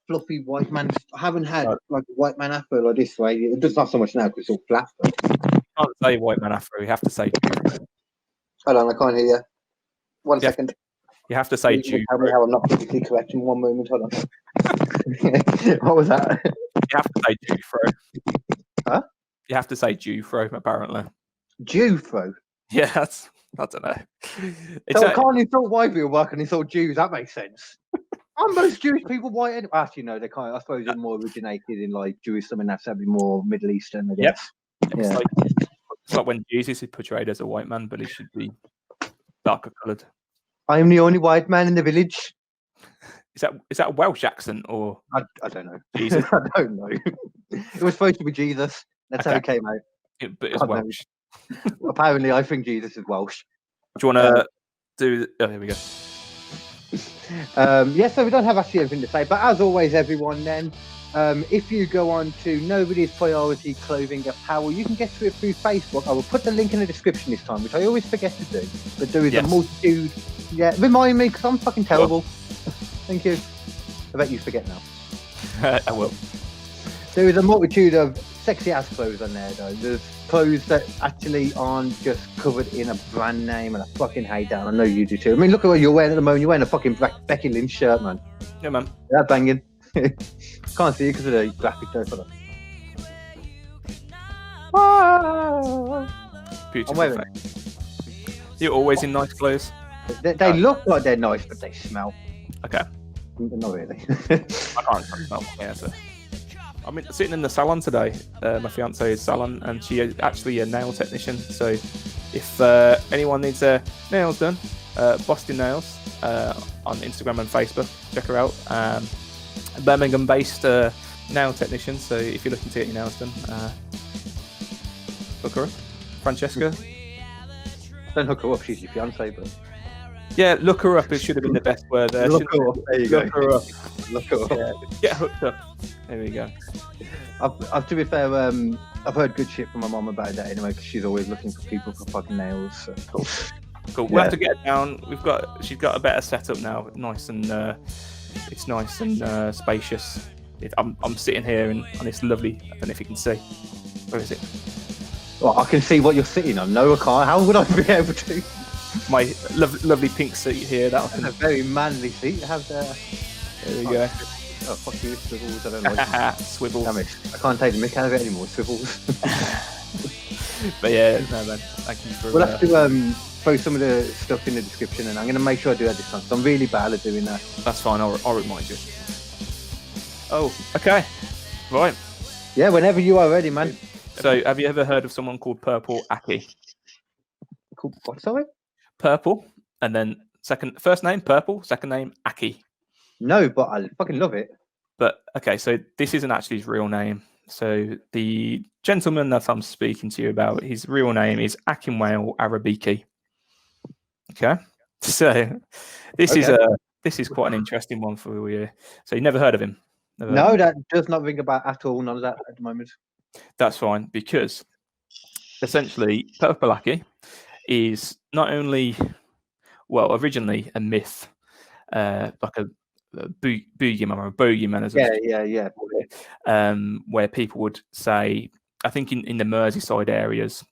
fluffy white man. I haven't had, a white man afro like this way. It does not so much now because it's all flat. But... You can't say white man afro. You have to say... Hold on, I can't hear you. One second. You have to say Jew. Tell me how I'm not politically correct in one moment. Hold on. What was that? You have to say Jewfro. Huh? You have to say Jewfro, apparently. Jewfro? Yeah, I don't know. So I can't insult white people work and insult Jews. That makes sense. Are most Jewish people white? Anyway? Actually, no, they can't. I suppose it more originated in Jewism, and that's probably more Middle Eastern, I guess. Yep. Yeah. It's like when Jesus is portrayed as a white man, but he should be darker coloured. I am the only white man in the village. Is that a Welsh accent or? I don't know. Jesus? I don't know. It was supposed to be Jesus. That's how it came out. But it's Welsh. Apparently, I think Jesus is Welsh. Do you want to do? Oh, here we go. So we don't have actually anything to say. But as always, everyone, then, if you go on to Nobody's Priority Clothing Apparel, you can get to it through Facebook. I will put the link in the description this time, which I always forget to do. But there is a multitude. Yeah, remind me, because I'm fucking terrible. Thank you. I bet you forget now. I will. There is a multitude of sexy ass clothes on there, though. There's clothes that actually aren't just covered in a brand name, and I fucking hate that. I know you do too. I mean, look at what you're wearing at the moment. You're wearing a fucking Becky Lynch shirt, man. Yeah, man. That banging. Can't see it because of the graphic though. For Beautiful. I'm wearing You're always in nice clothes. They look like they're nice, but they smell. Okay. Not really. I can't smell. Yeah, so. I'm sitting in the salon today, my fiance's salon, and she is actually a nail technician. So if anyone needs their nails done, Boston Nails on Instagram and Facebook, check her out. A Birmingham-based nail technician. So if you're looking to get your nails done, look her up. Francesca. Don't hook her up, she's your fiance, but... Yeah, look her up. It should have been the best word there. Look her up. There you go. Look her up. Look her up. Yeah, get hooked up. There we go. I've to be fair, I've heard good shit from my mum about that anyway, because she's always looking for people for fucking nails. So. Cool. We'll have to get it down. She's got a better setup now. Nice and it's nice and spacious. I'm sitting here on this lovely. I don't know if you can see. Where is it? Well, I can see what you're sitting on. No, I can't. How would I be able to? My lovely pink seat here. That's a very manly seat. Have there. There we go. Oh, fuck you, swivels. I don't know. Swivels. Damn it. I can't take the mick out of it anymore. Swivels. But yeah, no man. Thank you for. We'll have to throw some of the stuff in the description, and I'm going to make sure I do that this time. So I'm really bad at doing that. That's fine. I'll remind you. Oh, okay. Right. Yeah, whenever you are ready, man. So, have you ever heard of someone called Purple Aki? Called what? Sorry. Purple, and then first name Purple, second name Aki. No, but I fucking love it. But okay, so this isn't actually his real name. So the gentleman that I'm speaking to you about, his real name is Akinwale Arabiki. Okay, so this is quite an interesting one for you. So you never heard of him? No, that does not ring about at all. None of that at the moment. That's fine, because essentially Purple Aki is not only, well, originally a myth, like a boogeyman or a bogeyman, as where people would say, I think in the Merseyside areas,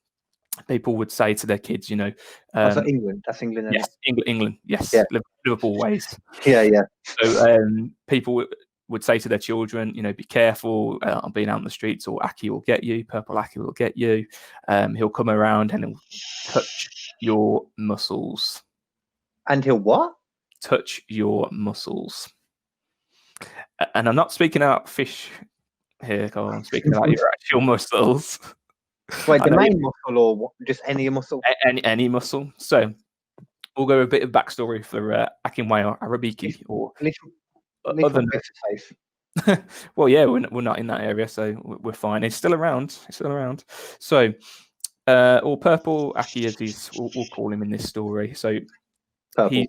people would say to their kids, that's England. That's England. Yes, England. Yes, yeah. Liverpool ways. Yeah. So people would say to their children, be careful being out in the streets, or Aki will get you. Purple Aki will get you. He'll come around and he'll touch your muscles. And he'll what? Touch your muscles. And I'm not speaking about fish here, Carl. I'm speaking about your actual muscles. Wait, the main muscle, or what? Just any muscle? Any muscle. So we'll go a bit of backstory for Akinwale Arabiki, or other than well, yeah, we're not in that area, so we're fine. It's still around. So, or Purple Aki, as we'll call him in this story. So Purple.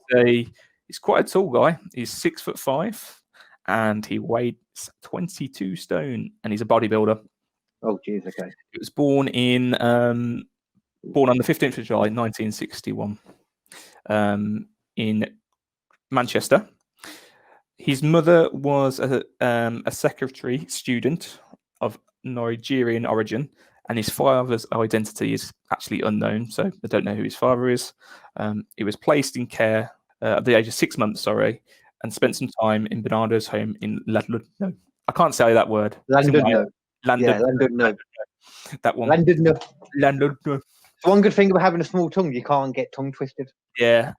He's quite a tall guy. He's 6'5", and he weighs 22 stone, and he's a bodybuilder. Oh, geez, okay. He was born on the 15th of July, 1961, in Manchester. His mother was a secretary student of Nigerian origin, and his father's identity is actually unknown, so I don't know who his father is. He was placed in care at the age of 6 months, and spent some time in Bernardo's home in London. No, I can't say that word. London. That one. London. One good thing about having a small tongue, you can't get tongue twisted. Yeah,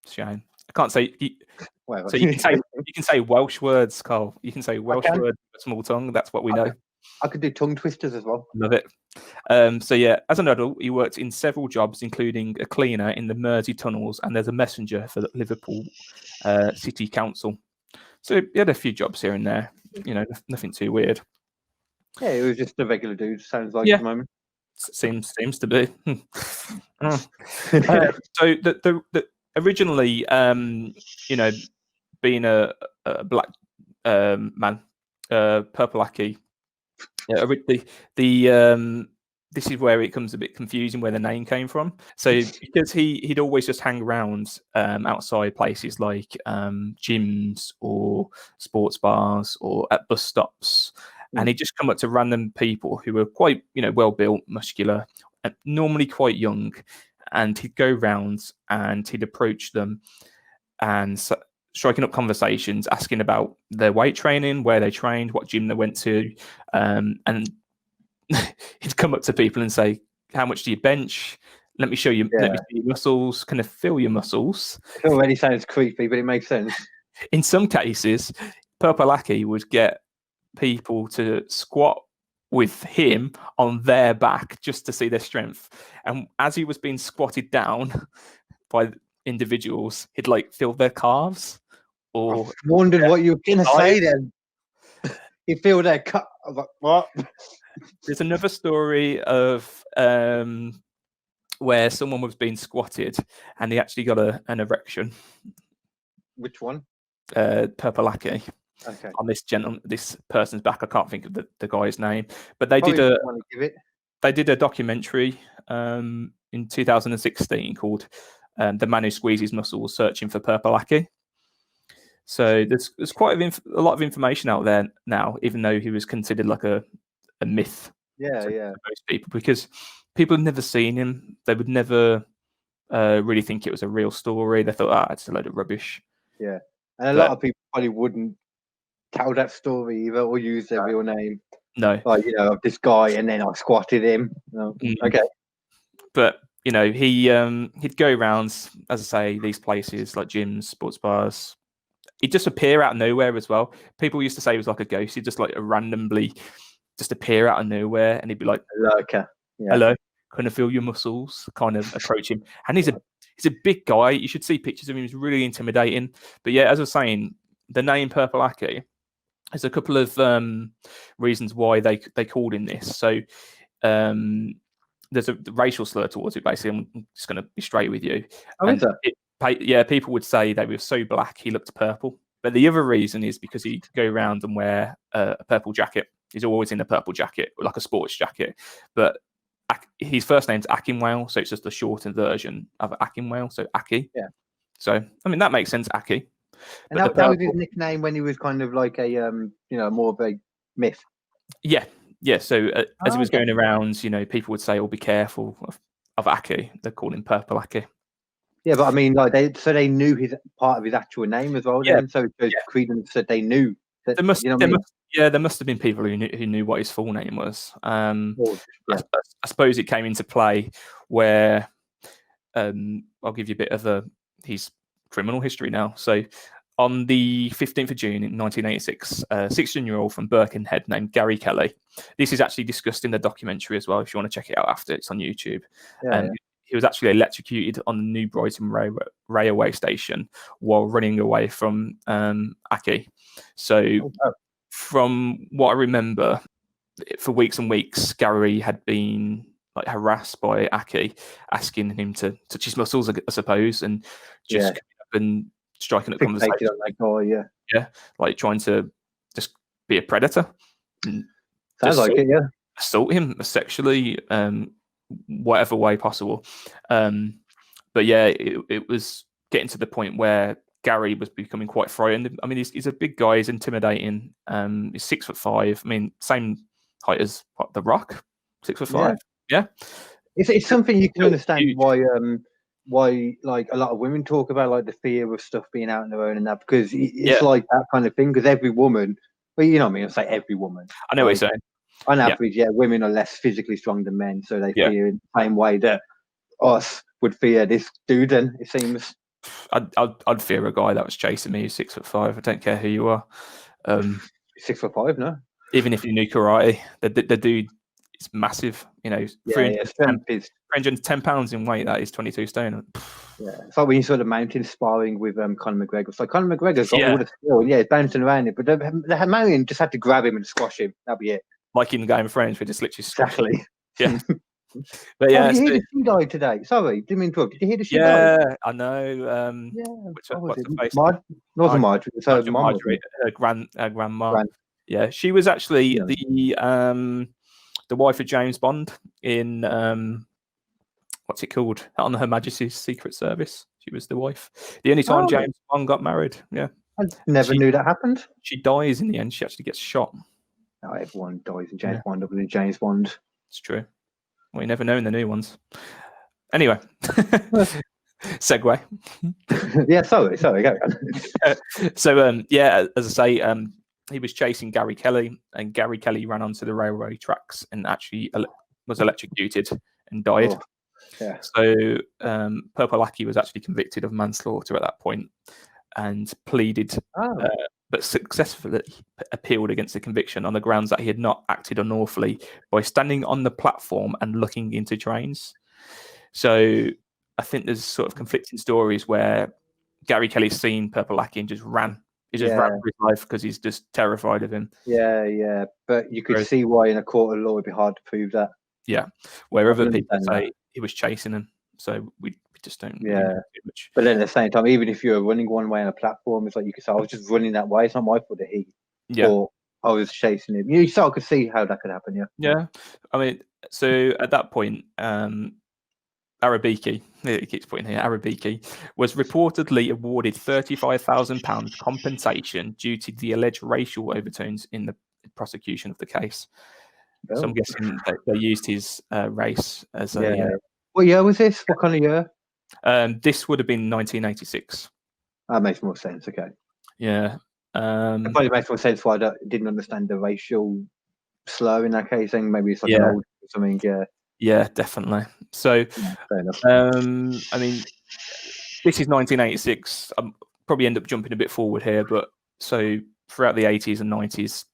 shame. I can't say. So you can say Welsh words, Carl. You can say Welsh words with a small tongue. That's what we know. I could do tongue twisters as well. Love it. So yeah, as an adult, he worked in several jobs, including a cleaner in the Mersey tunnels, and there's a messenger for the Liverpool City Council. So he had a few jobs here and there. Nothing too weird. Yeah, it was just a regular dude. Sounds like at the moment. Seems to be. So the originally, being a black man, Purple Aki. This is where it becomes a bit confusing where the name came from. So because he'd always just hang around outside places like gyms or sports bars or at bus stops, and he'd just come up to random people who were quite well built, muscular, and normally quite young, and he'd go round and he'd approach them and striking up conversations, asking about their weight training, where they trained, what gym they went to, and he'd come up to people and say, "How much do you bench? let me show you. Yeah. Let me see your muscles. Can I feel your muscles? It already sounds creepy, but it makes sense. In some cases, Purple Aki would get people to squat with him on their back just to see their strength. And as he was being squatted down by individuals, he'd like feel their calves. Or I wondered what you were going to say then. You feel their cut. I was like, what? There's another story of where someone was being squatted and he actually got an erection. Which one? Purple Aki. Okay. On this person's back. I can't think of the guy's name, but they Probably did want to give it. they did a documentary in 2016 called "The Man Who Squeezes Muscles: Searching for Purple Aki." So there's quite a lot of information out there now, even though he was considered like a myth. Yeah, to yeah. most people, because people had never seen him. They would never really think it was a real story. They thought, it's a load of rubbish. Yeah, and a lot of people probably wouldn't tell that story either or use their real name. No, like of this guy, and then I squatted him. Okay, but he'd go around, as I say, these places like gyms, sports bars. He'd just appear out of nowhere as well. People used to say he was like a ghost. He'd just like randomly just appear out of nowhere, and he'd be like, "Hello, can I feel your muscles?" Kind of approach him, and he's a big guy. You should see pictures of him. He's really intimidating. But yeah, as I was saying, the name Purple Aki. There's a couple of reasons why they called him this. So there's a racial slur towards it. Basically, I'm just going to be straight with you. People would say they were so black he looked purple. But the other reason is because he'd go around and wear a purple jacket. He's always in a purple jacket, like a sports jacket. But his first name's Akinwale, so it's just a shortened version of Akinwale. So Aki. Yeah. So I mean that makes sense, Aki. And that was his nickname when he was kind of like a more of a myth. Yeah. So as he was going around, people would say, "Oh, be careful of Aki." They call him Purple Aki. Yeah, but I mean, like they knew his part of his actual name as well. Then, so credence that they knew that. There must have been people who knew what his full name was. I suppose it came into play where I'll give you a bit of his criminal history now. So on the 15th of June in 1986, a 16-year-old from Birkenhead named Gary Kelly. This is actually discussed in the documentary as well, if you want to check it out after. It's on YouTube. He was actually electrocuted on the New Brighton railway station while running away from Aki. So from what I remember, for weeks and weeks, Gary had been harassed by Aki, asking him to touch his muscles, I suppose, and just coming up and striking up conversation. Like trying to just be a predator. Sounds like it, yeah. Assault him sexually, whatever way possible. But yeah, it was getting to the point where Gary was becoming quite frightened. I mean, he's a big guy. He's intimidating. He's 6'5". I mean, same height as The Rock, 6'5". Yeah. It's something you can understand why like a lot of women talk about like the fear of stuff being out on their own and that, because it's like that kind of thing. Because every woman, well, you know what I mean. I say every woman. I know what you're saying. On average, women are less physically strong than men, so they fear in the same way that us would fear this dude. And it seems I'd fear a guy that was chasing me who's 6'5". I don't care who you are. 6'5", no. Even if you knew karate, the dude is massive. 310 pounds in weight. That is 22 stone. Yeah, it's like when you saw the mountain sparring with Conor McGregor. It's like Conor McGregor's got all the skill. Yeah, he's bouncing around it, but the mountain just had to grab him and squash him. That'd be it. Like in Game of Thrones, we just literally exactly. Yeah. But did you hear the she died today? Sorry, didn't mean to interrupt. Did you hear the she died? Yeah, I know. What's the face? Wasn't Marjorie. It was her mom. Her grandma. Yeah, she was actually the wife of James Bond in what's it called? On Her Majesty's Secret Service. She was the wife. The only time James Bond got married. Yeah. I never knew that happened. She dies in the end. She actually gets shot. Oh, everyone dies in James Bond other than James Bond. It's true. Well, you never know in the new ones. Anyway. Segue. Sorry, go on. So as I say, he was chasing Gary Kelly, and Gary Kelly ran onto the railway tracks and actually was electrocuted and died. Yeah. So Purple Aki was actually convicted of manslaughter at that point and pleaded, Oh. but successfully appealed against the conviction on the grounds that he had not acted unlawfully by standing on the platform and looking into trains. So I think there's sort of conflicting stories where Gary Kelly's seen Purple Aki and just ran. He just ran for his life because he's just terrified of him. Yeah. But you could see why in a court of law it'd be hard to prove that. Yeah. Wherever people say he was chasing him. So we just don't really know too much. But then at the same time, even if you're running one way on a platform, it's like you could say, I was just running that way. It's not my fault that he thought I was chasing him. You sort of could see how that could happen, Yeah. I mean, so at that point, Arabiki, he keeps putting here, Arabiki was reportedly awarded £35,000 compensation due to the alleged racial overtones in the prosecution of the case. Oh. So I'm guessing they used his race as a... What year was this? What kind of year? This would have been 1986. That makes more sense. Okay. Yeah. It probably makes more sense why I didn't understand the racial slur in that case. And maybe it's like an old or something. Yeah. Yeah, definitely. So, fair enough. I mean, this is 1986. I'm probably end up jumping a bit forward here, but so throughout the 80s and 90s,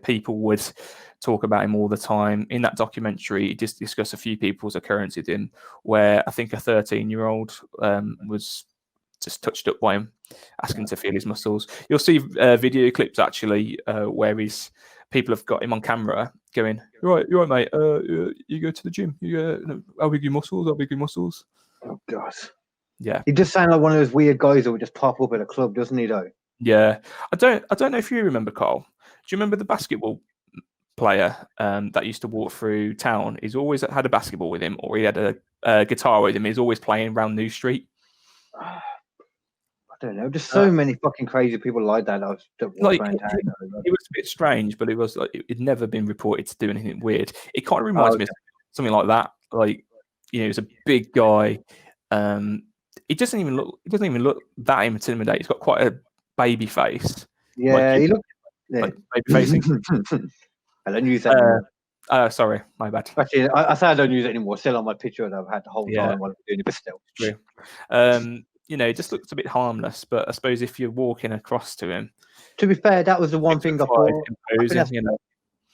people would talk about him all the time. In that documentary, he just discussed a few people's occurrence with him, where I think a 13-year-old was just touched up by him, asking to feel his muscles. You'll see video clips actually where people have got him on camera going, you're right, mate. You go to the gym. How big your muscles? How big your muscles? Oh God. Yeah. He just sounds like one of those weird guys that would just pop up at a club, doesn't he? Though. Yeah. I don't know if you remember, Carl. Do you remember the basketball player that used to walk through town? He's always had a basketball with him, or he had a guitar with him. He's always playing around New Street. I don't know. Just so many fucking crazy people like that. It was a bit strange, but it was like it'd never been reported to do anything weird. It kind of reminds me of something like that. Like, he's a big guy. He doesn't even look that intimidating. He's got quite a baby face. Yeah, he looks like baby facing. I don't use that anymore. Sorry, my bad. Actually, I say I don't use it anymore. Still on my picture that I've had the whole time while I'm doing it, but still. True. It just looks a bit harmless, but I suppose if you're walking across to him. To be fair, that was the one thing I thought.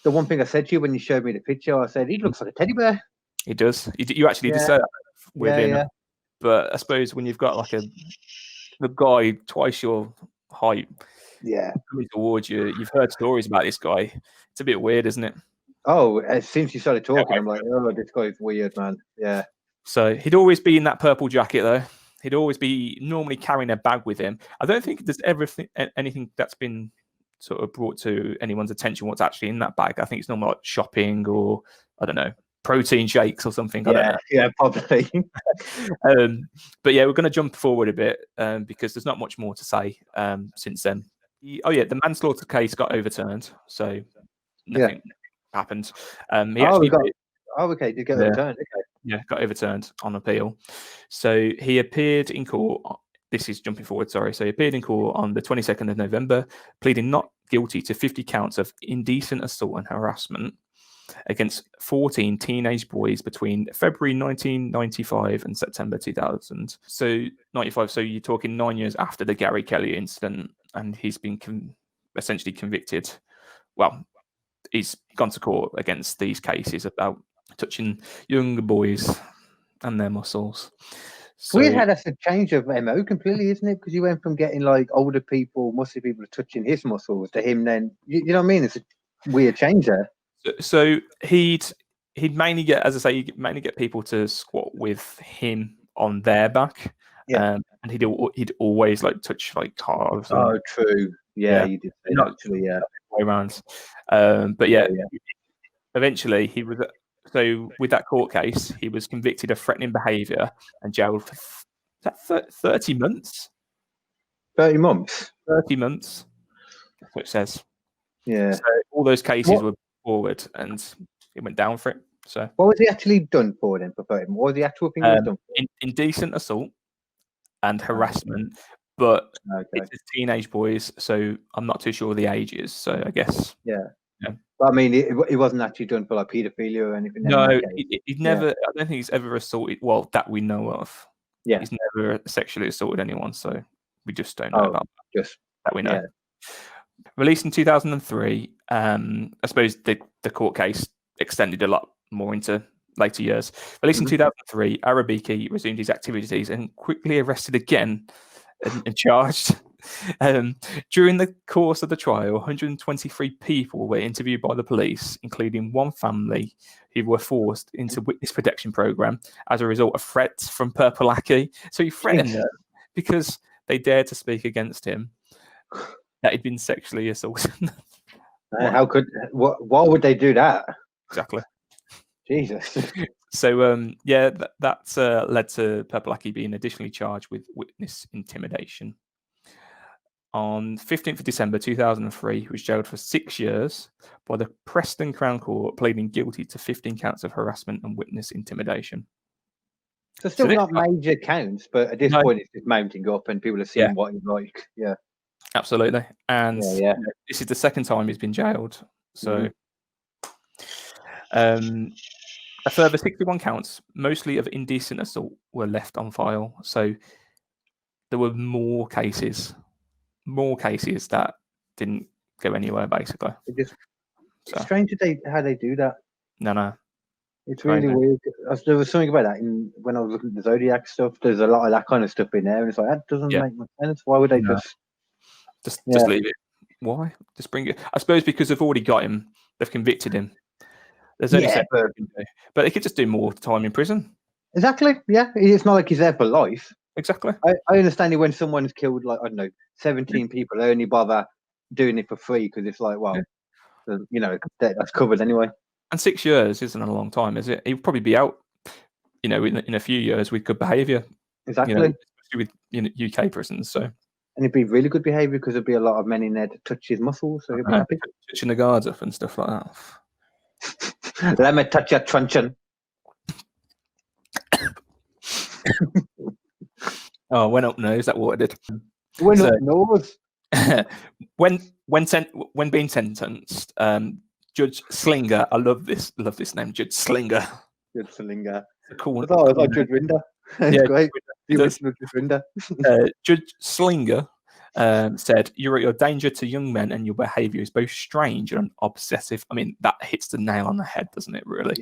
The one thing I said to you when you showed me the picture, I said, he looks like a teddy bear. He does. You actually did say that with him. But I suppose when you've got like the guy twice your height coming towards you, you've heard stories about this guy. It's a bit weird, isn't it? Oh, as soon as you started talking, I'm like, oh, this guy's weird, man. Yeah. So he'd always be in that purple jacket, though. He'd always be normally carrying a bag with him. I don't think there's ever anything that's been sort of brought to anyone's attention what's actually in that bag. I think it's normally like shopping or, I don't know, protein shakes or something. I don't know. Yeah, probably. But yeah, we're going to jump forward a bit because there's not much more to say since then. The manslaughter case got overturned, so nothing happened. Did get overturned. Okay. Yeah, got overturned on appeal. So he appeared in court. This is jumping forward, sorry. So he appeared in court on the 22nd of November, pleading not guilty to 50 counts of indecent assault and harassment against 14 teenage boys between February 1995 and September 2000. So 95. So you're talking 9 years after the Gary Kelly incident, and he's been essentially convicted. Well, he's gone to court against these cases about touching younger boys and their muscles. So, weird how that's a change of MO completely, isn't it? Because you went from getting like older people, muscly people touching his muscles to him then. You know what I mean? It's a weird change there. So he'd mainly get, as I say, he'd mainly get people to squat with him on their back. Yeah. And he'd always like touch like calves. Oh, true. Yeah, you did say that actually, way around. But eventually he was. So with that court case, he was convicted of threatening behaviour and jailed for 30 months. 30 months? 30 months. That's what it says. Yeah. So all those cases were forward and it went down for it. So what was he actually done for then? What was the actual thing he was done for? Indecent assault and harassment. But it's teenage boys, so I'm not too sure the ages. So I guess. Yeah. Yeah. But I mean, it wasn't actually done for like paedophilia or anything. then, in No, that case. he's never. I don't think he's ever assaulted. Well, that we know of. Yeah. He's never sexually assaulted anyone, so we just don't know about just that. We know. yeah. Released in 2003, I suppose the court case extended a lot more into later years. Released in 2003, Arabiki resumed his activities and quickly arrested again and charged. During the course of the trial, 123 people were interviewed by the police, including one family who were forced into witness protection program as a result of threats from Purple Aki. So he threatened them because they dared to speak against him that he'd been sexually assaulted. Why would they do that? Exactly. Jesus. So that's led to Purple Aki being additionally charged with witness intimidation. On 15th of December 2003, he was jailed for 6 years by the Preston Crown Court, pleading guilty to 15 counts of harassment and witness intimidation. So still not major counts, but at this point it's just mounting up and people are seeing what he's like. Yeah. Absolutely. And this is the second time he's been jailed. So a further 61 counts, mostly of indecent assault, were left on file. So there were more cases that didn't go anywhere, basically. It's strange how they do that. No. It's really weird. There was something about that when I was looking at the Zodiac stuff. There's a lot of that kind of stuff in there, and it's like that doesn't make much sense. Why would they just leave it? Why? Just bring it. I suppose because they've already got him. They've convicted him. There's only but they could just do more time in prison. Exactly. Yeah, it's not like he's there for life. Exactly. I understand it when someone's killed, like, I don't know, 17 people, they only bother doing it for free because it's like, well, that's covered anyway. And 6 years isn't a long time, is it? He'll probably be out, in a few years with good behaviour. Exactly. Especially with UK prisons. So. And it'd be really good behaviour because there'd be a lot of men in there to touch his muscles, so he'd be happy. Touching the guards up and stuff like that. Let me touch your truncheon. Oh, went up nose. That water did. Went up nose. when being sentenced, Judge Slinger. I love this name, Judge Slinger. Judge Slinger. Cool. I thought it was like Judge Winder. Yeah, great. The original Judge Winder. Judge Slinger said, "You're at your danger to young men, and your behaviour is both strange and obsessive." I mean, that hits the nail on the head, doesn't it? Really,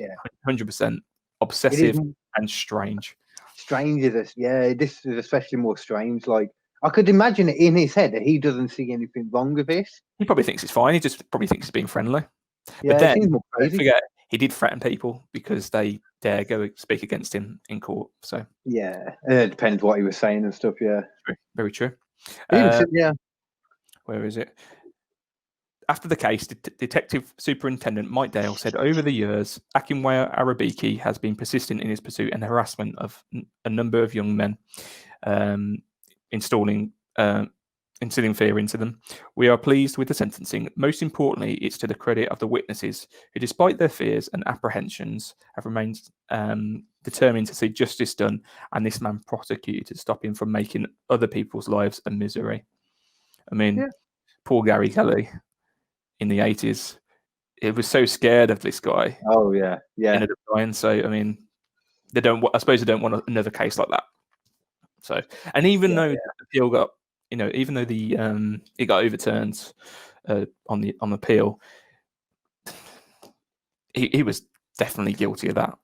100% obsessive and strange. Strange is this. Yeah, this is especially more strange. Like, I could imagine it in his head that he doesn't see anything wrong with this. He probably thinks it's fine. He just probably thinks he's being friendly. Yeah, but then, don't forget, he did threaten people because they dare go speak against him in court. So yeah, it depends what he was saying and stuff. Yeah, very true. Yeah. Where is it? After the case, Detective Superintendent Mike Dale said, "Over the years, Akinwaya Arabiki has been persistent in his pursuit and harassment of a number of young men, instilling fear into them. We are pleased with the sentencing. Most importantly, it's to the credit of the witnesses who, despite their fears and apprehensions, have remained determined to see justice done and this man prosecuted to stop him from making other people's lives a misery." I mean, poor Gary Kelly in the 80s, it was so scared of this guy. Oh yeah. Ended up dying. So I mean, I suppose they don't want another case like that. So, and even though the appeal got, even though it got overturned on appeal, he was definitely guilty of that.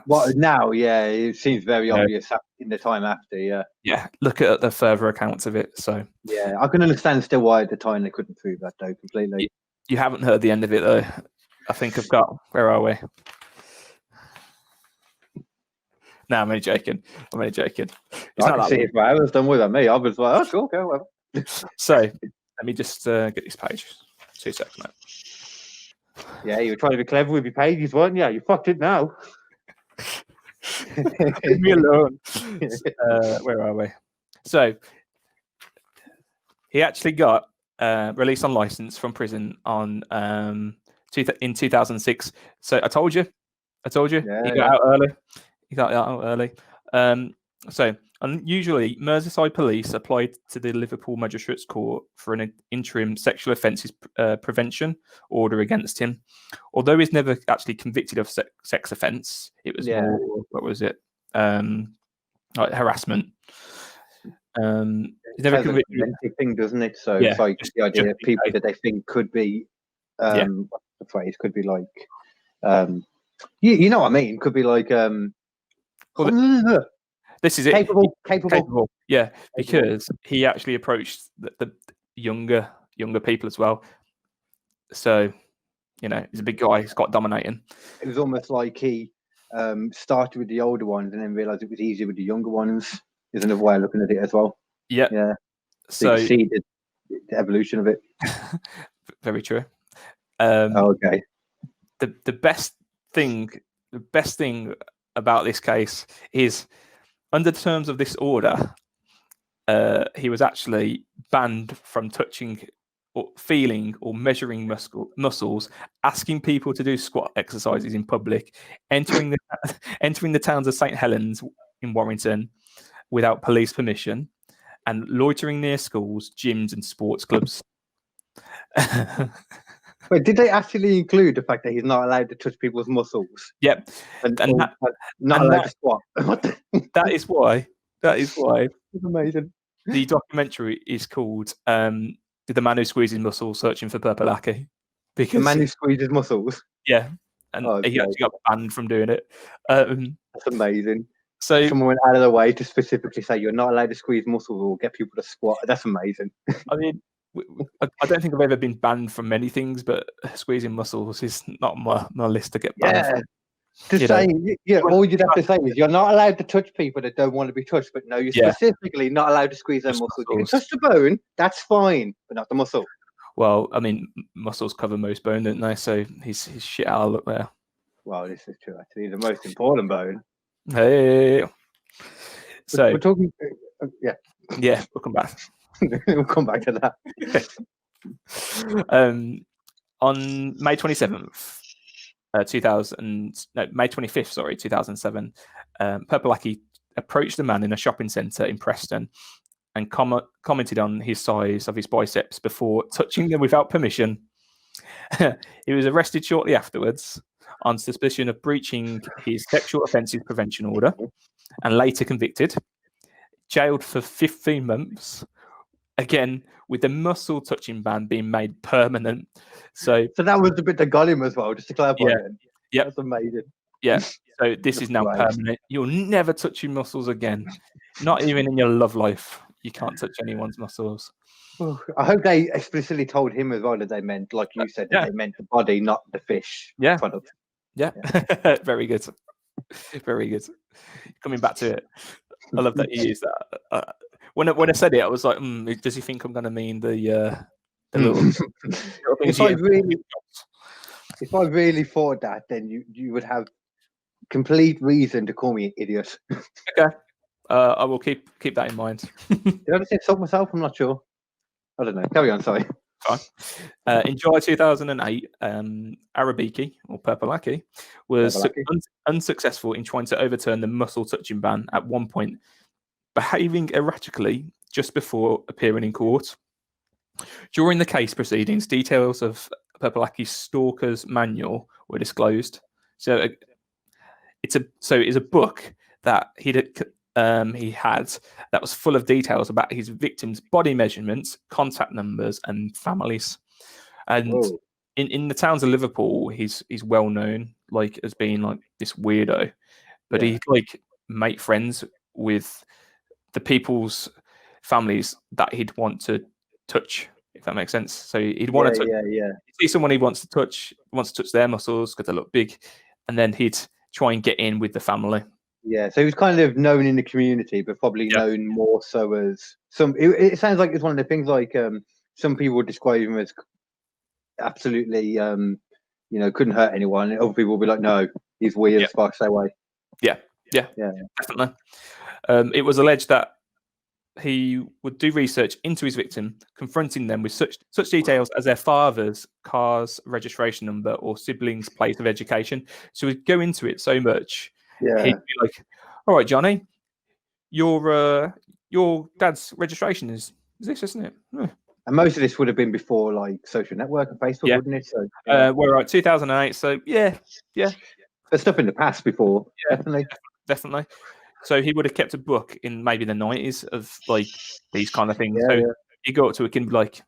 Well, now, it seems very obvious in the time after. Yeah. Look at the further accounts of it. So I can understand still why at the time they couldn't prove that though completely. You haven't heard the end of it though. I think I've got. Where are we? No, I'm only joking. It's I can see it for hours. Don't worry about me. I was like, oh, cool, go well. So let me just get this page. 2 seconds, mate. Yeah, you were trying to be clever with your pages, weren't you? You fucked it now. Leave me alone. Where are we? So he actually got released on license from prison on in 2006. So I told you. He got out early. So Unusually, Merseyside police applied to the Liverpool Magistrates Court for an interim sexual offences prevention order against him. Although he's never actually convicted of sex offence, it was more, what was it? Like harassment. He's never Sounds like convicted. a mental thing, doesn't it? So Yeah, it's like just- the idea just of people in case. that they think could be, Yeah. what's the phrase? Could be like, you know what I mean? Could be like, This is it. capable. Yeah, because he actually approached the younger people as well. So, you know, he's a big guy. He's quite dominating. It was almost like he started with the older ones and then realised it was easier with the younger ones. Is another way of looking at it as well. Yeah. Yeah. So you can see the evolution of it. Very true. Okay. The best thing about this case is, under the terms of this order, he was actually banned from touching or feeling or measuring muscles, asking people to do squat exercises in public, entering the towns of St Helens in Warrington without police permission, and loitering near schools, gyms, and sports clubs. Wait, did they actually include the fact that he's not allowed to touch people's muscles? Yep, And not allowed to squat. That is why. It's amazing. The documentary is called "The Man Who Squeezes Muscles: Searching for Purple Aki." Because The man who squeezes muscles. yeah, and he actually got banned from doing it. That's amazing. So someone went out of the way to specifically say you're not allowed to squeeze muscles or get people to squat. That's amazing. I mean, I don't think I've ever been banned from many things, but squeezing muscles is not on my list to get banned from. To say, all you'd have to say is you're not allowed to touch people that don't want to be touched, but no, you're specifically not allowed to squeeze their muscles. You can touch the bone, that's fine, but not the muscle. Well, I mean, muscles cover most bone, don't they? So he's shit out of luck there. Well, this is true, actually. The most important bone. Hey. So we're talking, yeah, we'll come back. We'll come back to that. On May 27th, May 25th, 2007, Purple Aki approached a man in a shopping centre in Preston and commented on his size of his biceps before touching them without permission. He was arrested shortly afterwards on suspicion of breaching his sexual offences prevention order and later convicted, jailed for 15 months, again with the muscle touching ban being made permanent. So that was the bit that got him as well, just to clarify. Yeah, that's amazing. Yeah, so this is now permanent. You'll never touch your muscles again, not even in your love life. You can't touch anyone's muscles. I hope they explicitly told him as well that they meant, like you said, that they meant the body, not the fish product. Yeah. Very good. Very good. Coming back to it, I love that you used that. When I said it, I was like, does he think I'm going to mean the little things? If I really thought that, then you would have complete reason to call me an idiot. Okay. I will keep that in mind. Did I ever say so myself? I'm not sure. I don't know. Carry on, sorry. Fine. In July 2008, Arabiki, or Purple Aki, was unsuccessful in trying to overturn the muscle touching ban at one point, behaving erratically just before appearing in court. During the case proceedings, details of Purple Aki's stalker's manual were disclosed. So it's a book that he had that was full of details about his victims' body measurements, contact numbers, and families. And in the towns of Liverpool, he's well known as being like this weirdo, but he make friends with the people's families that he'd want to touch, if that makes sense. So he'd want to see someone he wants to touch their muscles because they look big, and then he'd try and get in with the family. Yeah, so he was kind of known in the community, but probably known more so as some. It sounds like it's one of the things like some people would describe him as absolutely, couldn't hurt anyone. And other people would be like, no, he's weird as fuck, stay away. Yeah, definitely. It was alleged that he would do research into his victim, confronting them with such details as their father's car's registration number or siblings' place of education. So he'd go into it so much. He'd be like, all right, Johnny, your dad's registration is this, isn't it? Yeah. And most of this would have been before like social network and Facebook, Yeah. wouldn't it? So yeah. We're right, 2008. So yeah. There's stuff in the past before, Yeah. definitely. So he would have kept a book in maybe the 90s of like these kind of things. Yeah, so yeah. you go up to a kid and be like,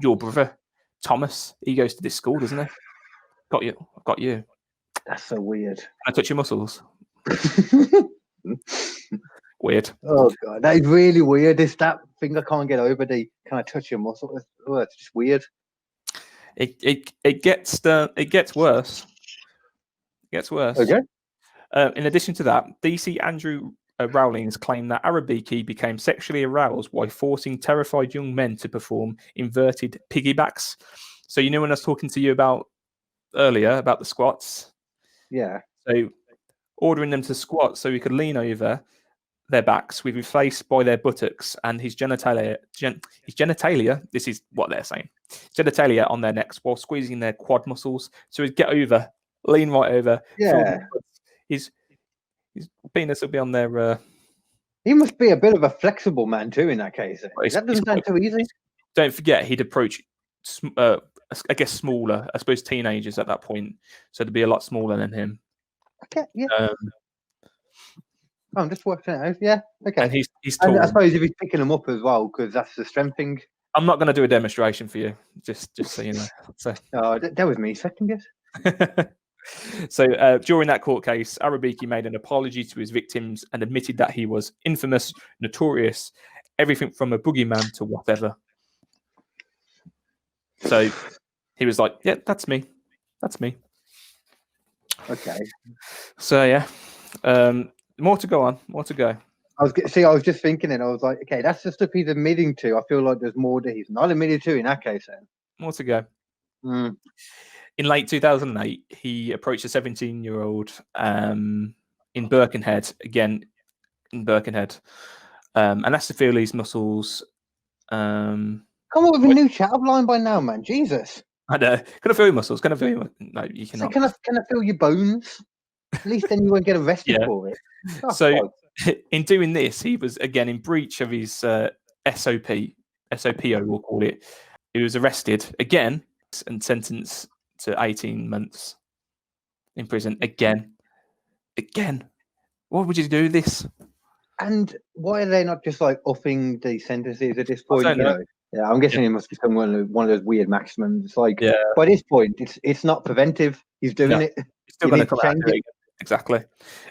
your brother Thomas, he goes to this school, doesn't he? Got you. That's so weird. Can I touch your muscles? Weird. Oh god, that is really weird. It's that thing I can't get over. The can I touch your muscle? It's just weird. It gets worse. It gets worse. Okay. In addition to that, DC Andrew Rowlings claimed that Arabiki became sexually aroused while forcing terrified young men to perform inverted piggybacks. So when I was talking to you about earlier about the squats. Yeah. So ordering them to squat so he could lean over their backs with his face by their buttocks and his genitalia. This is what they're saying. Genitalia on their necks while squeezing their quad muscles. So he'd get over, lean right over. Yeah. His penis will be on their. He must be a bit of a flexible man too. In that case, that doesn't sound too easy. Don't forget, he'd approach. I guess smaller. I suppose teenagers at that point, so they'd be a lot smaller than him. Okay. Yeah. I'm just working it out. Yeah. Okay. And he's tall. And I suppose if he's picking them up as well, because that's the strength thing. I'm not going to do a demonstration for you, just so you know. So. Oh, that was me second guess. So during that court case, Arabiki made an apology to his victims and admitted that he was infamous, notorious, everything from a boogeyman to whatever. So he was like, "Yeah, that's me. That's me." Okay. So yeah, more to go on. More to go. I was just thinking, and I was like, okay, that's the stuff he's admitting to. I feel like there's more that he's not admitted to in that case. Then more to go. Mm. In late 2008, he approached a 17-year-old in Birkenhead, again in Birkenhead, and asked to feel his muscles. Come up with a new chat line by now, man. Jesus. I know. Can I feel your muscles? Can I feel your? No, you cannot. So can I feel your bones? At least then you won't get arrested for it. Oh, so, God. In doing this, he was again in breach of his SOPO, we'll call it. He was arrested again and sentenced to 18 months in prison again. Why would you do this? And why are they not just like upping the sentences at this point? I don't know. Yeah, I'm guessing it must be one of those weird maximums. It's like by this point, it's not preventive. He's doing it. He's still going to come out doing it. Exactly.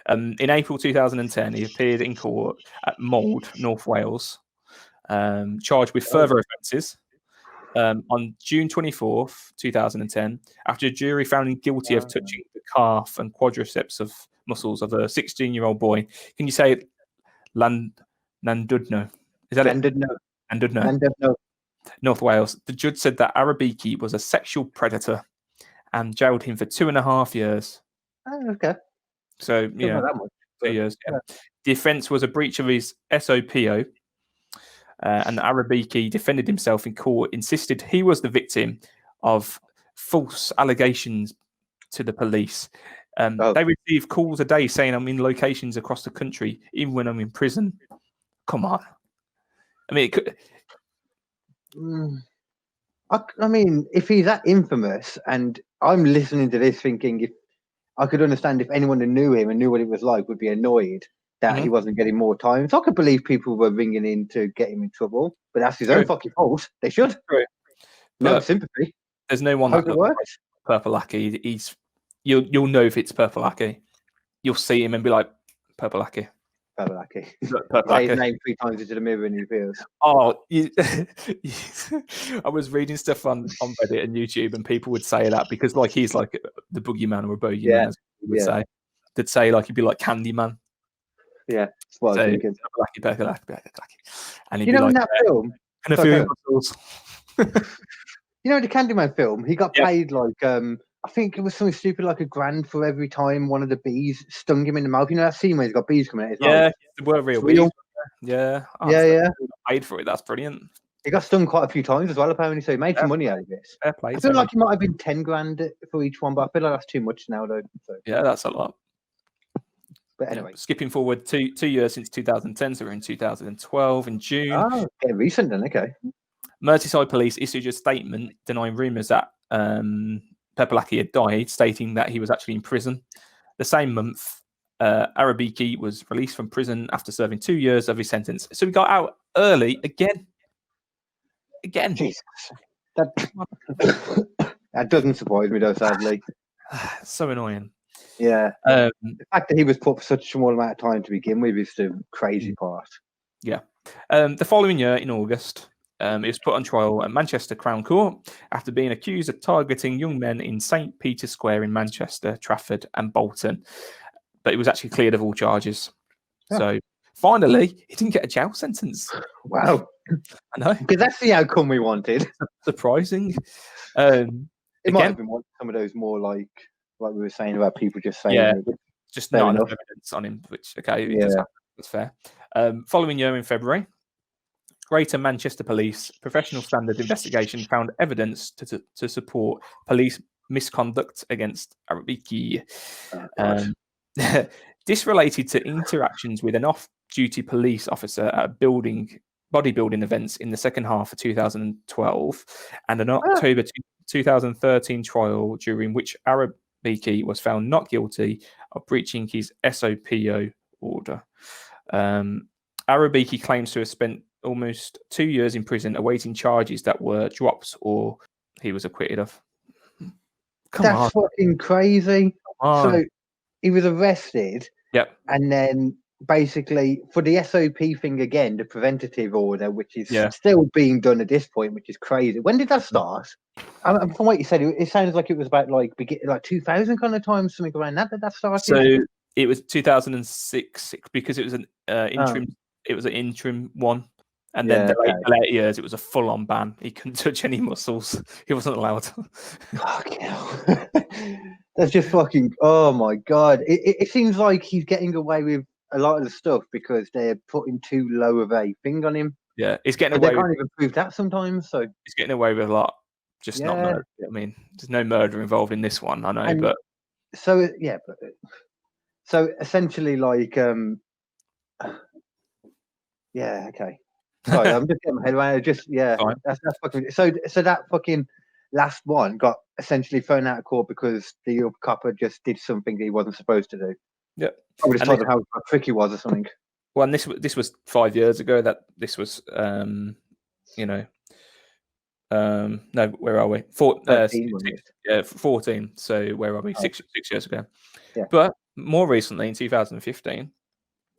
In April 2010, he appeared in court at Mold, North Wales, charged with further offences. On June 24th, 2010, after a jury found him guilty of touching the calf and quadriceps of muscles of a 16-year-old boy. Can you say Nandudno? Is that it? Nandudno. North Wales. The judge said that Arabiki was a sexual predator and jailed him for 2.5 years. Oh, okay. So, 2 years. Yeah. The offence was a breach of his SOPO, and Arabiki defended himself in court, insisted he was the victim of false allegations to the police. They receive calls a day saying I'm in locations across the country, even when I'm in prison. Come on. I mean, it could... I mean, if he's that infamous, and I'm listening to this thinking, if I could understand if anyone who knew him and knew what it was like would be annoyed that he wasn't getting more time. So I could believe people were ringing in to get him in trouble, but that's his own fucking fault. They should. No sympathy. There's no one that looks like Purple Aki. You'll know if it's Purple Aki. You'll see him and be like, Purple Aki. Purple Aki. Say his name 3 times into the mirror and he appears. Oh, I was reading stuff on Reddit and YouTube, and people would say that because like he's like the boogeyman or a bogeyman, as people would say. They'd say like he'd be like Candyman. Yeah, that's what I was thinking. Purple Aki. And he'd be like, in that film, can I feel your muscles? You know, the Candyman film, he got paid like I think it was something stupid like $1,000 for every time one of the bees stung him in the mouth. You know that scene where he's got bees coming out his mouth? Yeah, they were real bees. Yeah. Paid for it. That's brilliant. He got stung quite a few times as well, apparently, so he made some money out of this. Fair play. I feel like it might have been $10,000 for each one, but I feel like that's too much now, though. So. Yeah, that's a lot. But anyway, skipping forward 2 years since 2010, so we're in 2012 in June. oh, okay, recent then. Okay. Merseyside police issued a statement denying rumours that Purple Aki had died, stating that he was actually in prison. The same month, Arabiki was released from prison after serving 2 years of his sentence. So he got out early again. Jesus. That doesn't surprise me though, sadly. So annoying. Yeah. Um, The fact that he was put for such a small amount of time to begin with is the crazy part. Yeah. The following year, in August, he was put on trial at Manchester Crown Court after being accused of targeting young men in St. Peter's Square in Manchester, Trafford, and Bolton. But he was actually cleared of all charges. Yeah. So finally, he didn't get a jail sentence. Wow. I know. Because that's the outcome we wanted. Surprising. It might have been some of those more like we were saying about people just saying it. Just Fair not enough. enough evidence on him, which, okay, it does happen. That's fair. Following year in February, Greater Manchester Police Professional Standard Investigation found evidence to support police misconduct against Arabiki. This related to interactions with an off-duty police officer at bodybuilding events in the second half of 2012 and an October 2013 trial during which Arabiki was found not guilty of breaching his SOPO order. Arabiki claims to have spent almost 2 years in prison awaiting charges that were dropped or he was acquitted of. That's fucking crazy. So he was arrested. Yep. And then basically for the SOP thing again, the preventative order, which is still being done at this point, which is crazy. When did that start? From what you said, it sounds like it was about like 2000 kind of time, something around that started. So it was 2006 because it was an interim. It was an interim one, and then the later years it was a full-on ban. He couldn't touch any muscles. He wasn't allowed. Fucking hell. That's just fucking. Oh my god! It seems like he's getting away with a lot of the stuff because they're putting too low of a thing on him. Yeah, he's getting away. They can't even prove that sometimes. So he's getting away with a lot. Just not murder. I mean, there's no murder involved in this one. I know, but so essentially, like, okay. Sorry, I'm just getting my head around it. Just that's fucking. So that fucking last one got essentially thrown out of court because the copper just did something he wasn't supposed to do. Yeah, probably just told him how tricky he was or something. Well, and this was 5 years ago. That this was, no, where are we? 14. 14. So where are we? 6 years ago. Yeah. But more recently, in 2015,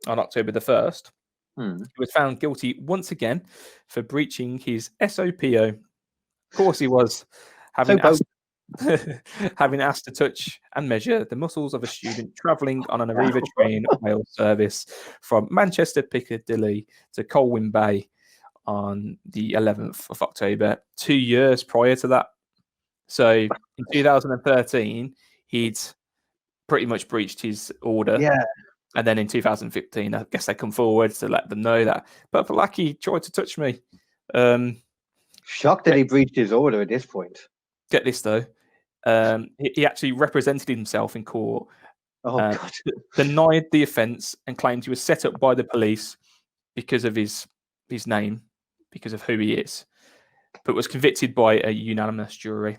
on October the 1st, he was found guilty once again for breaching his SOPO. Of course, he was having asked to touch and measure the muscles of a student travelling on an Arriva train rail service from Manchester Piccadilly to Colwyn Bay on the 11th of October, 2 years prior to that. So in 2013, he'd pretty much breached his order. Yeah. And then in 2015, I guess they come forward to let them know that Purple Aki tried to touch me. Shocked that he breached his order at this point. Get this, though. He actually represented himself in court, God. denied the offence and claimed he was set up by the police because of his name, because of who he is, but was convicted by a unanimous jury.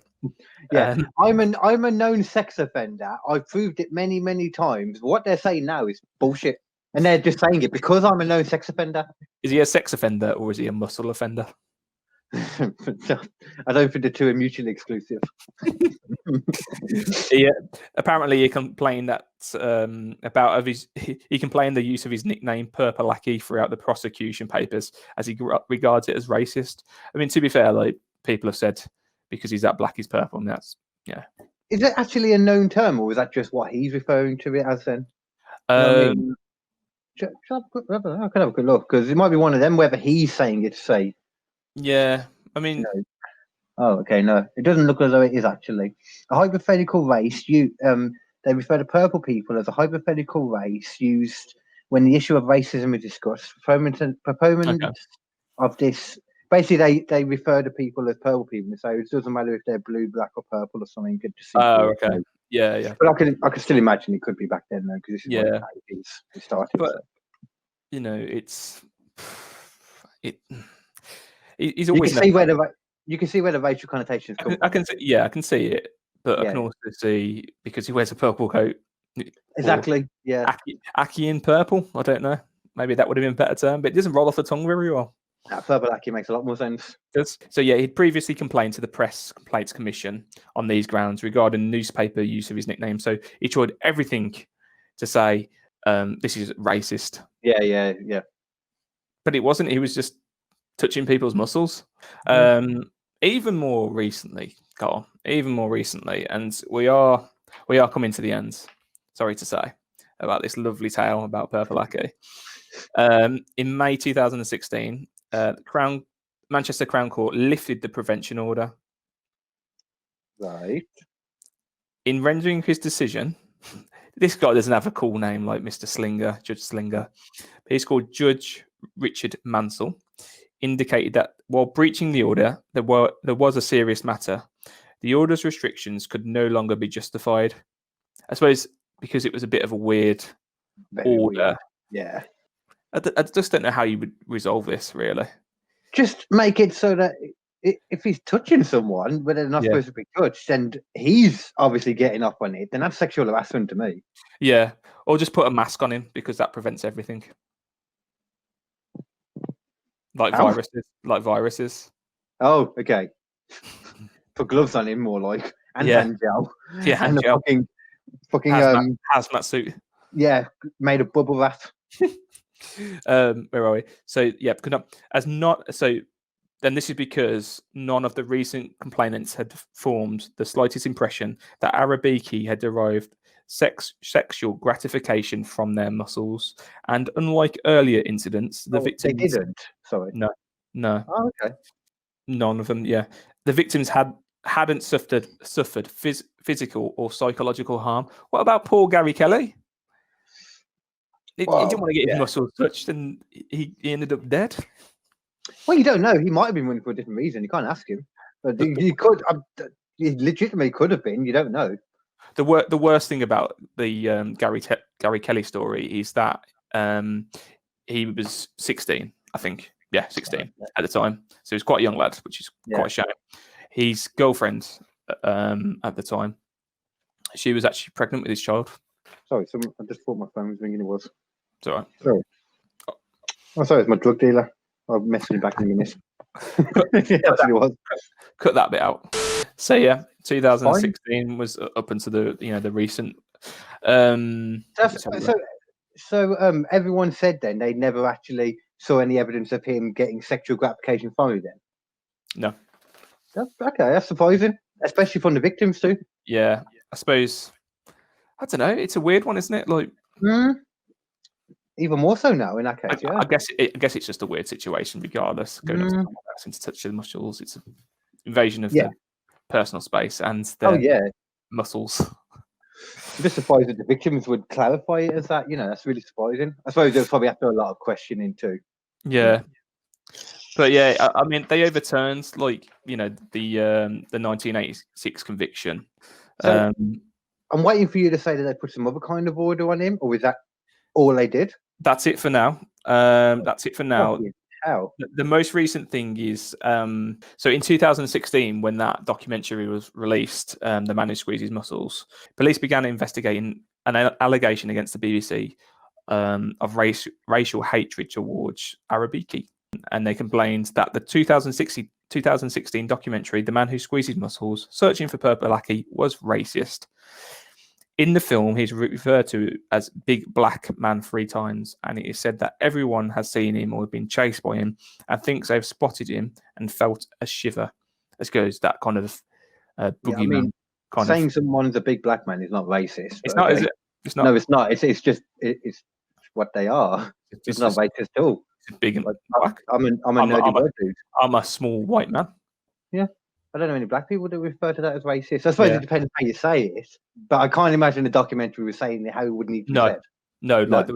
Yeah, I'm a known sex offender. I've proved it many, many times. What they're saying now is bullshit. And they're just saying it because I'm a known sex offender. Is he a sex offender or is he a muscle offender? I don't think the two are mutually exclusive. Apparently he complained that he complained the use of his nickname Purple Aki throughout the prosecution papers as he regards it as racist. I mean, to be fair, like people have said because he's that black, he's purple, and that's Is it actually a known term, or is that just what he's referring to it as? Then, I can have a good look because it might be one of them. Whether he's saying it to say, I mean, oh, okay, no, it doesn't look as though it is actually a hypothetical race. They refer to purple people as a hypothetical race used when the issue of racism is discussed. Proponents of this. Basically, they refer to people as purple people, so it doesn't matter if they're blue, black, or purple or something. Good to see. Okay. Yeah. But I can still imagine it could be back then, though, because this is when the 80s it started. But So. you know, he's You always can see where the racial connotations come I from. I can see it, but I can also see because he wears a purple coat. Exactly. Yeah. Aki in purple. I don't know. Maybe that would have been a better term, but it doesn't roll off the tongue very well. Purple Aki makes a lot more sense. So yeah, he'd previously complained to the Press Complaints Commission on these grounds regarding newspaper use of his nickname. So he tried everything to say this is racist. Yeah. But it wasn't. He was just touching people's muscles. Even more recently, Carl. Even more recently, and we are coming to the end. Sorry to say about this lovely tale about Purple Aki. In May 2016, Manchester Crown Court lifted the prevention order. Right. In rendering his decision, this guy doesn't have a cool name like Mr. Slinger, Judge Slinger. He's called Judge Richard Mansell. Indicated that while breaching the order, there was a serious matter. The order's restrictions could no longer be justified. I suppose because it was a bit of a weird order. Weird. Yeah. I just don't know how you would resolve this, really. Just make it so that if he's touching someone where they're not supposed to be touched, and he's obviously getting up on it, then that's sexual harassment to me. Yeah, or just put a mask on him because that prevents everything. Like viruses. Oh, okay. Put gloves on him, more like, and hand gel. Yeah, hand gel. Fucking hazmat suit. Yeah, made of bubble wrap. Where are we? So yeah, then this is because none of the recent complainants had formed the slightest impression that Arabiki had derived sexual gratification from their muscles, and unlike earlier incidents, the victims they didn't. Sorry, no. Oh, okay. None of them. Yeah, the victims hadn't suffered physical or psychological harm. What about poor Gary Kelly? He didn't want to get his muscles touched, and he ended up dead. Well, you don't know. He might have been running for a different reason. You can't ask him. But he could. He legitimately could have been. You don't know. The worst thing about the Gary Kelly story is that he was 16, I think. Yeah, 16 at the time. So he was quite a young lad, which is quite a shame. His girlfriend at the time, she was actually pregnant with his child. Sorry, I just thought my phone was ringing. It was. It's all right. Sorry. Oh, sorry, it's my drug dealer. I'll message him back in a minute. Cut that bit out. So yeah, 2016 was up into the recent. So everyone said then they never actually saw any evidence of him getting sexual gratification from you then? No. That's surprising, especially from the victims too. Yeah, I suppose. I don't know. It's a weird one, isn't it? Like, even more so now in that case. I guess it's just a weird situation, regardless. Going up to someone else and to touch the muscles, it's an invasion of the personal space and their muscles. I'm just surprised that the victims would clarify it as that. That's really surprising. I suppose they'll probably have to do a lot of questioning too. Yeah. But yeah, I mean, they overturned the 1986 conviction. So, I'm waiting for you to say that they put some other kind of order on him, or is that all they did? That's it for now. How? The most recent thing is so in 2016, when that documentary was released, The Man Who Squeezed His Muscles, police began investigating an allegation against the BBC of racial hatred towards Arabiki. And they complained that the 2016 documentary, The Man Who Squeezed His Muscles, Searching for Purple Aki, was racist. In the film, he's referred to as Big Black Man 3 times, and it is said that everyone has seen him or been chased by him and thinks they've spotted him and felt a shiver. As goes that kind of boogeyman. Saying someone's a big black man is not racist. It's not, is it? It's not. No, it's not. It's just it's what they are. It's not racist at all. Big and black. I'm a nerdy word dude. I'm a small white man. Yeah. I don't know any black people that refer to that as racist. I suppose it depends how you say it, but I can't imagine the documentary was saying how it would need to be said. No. Like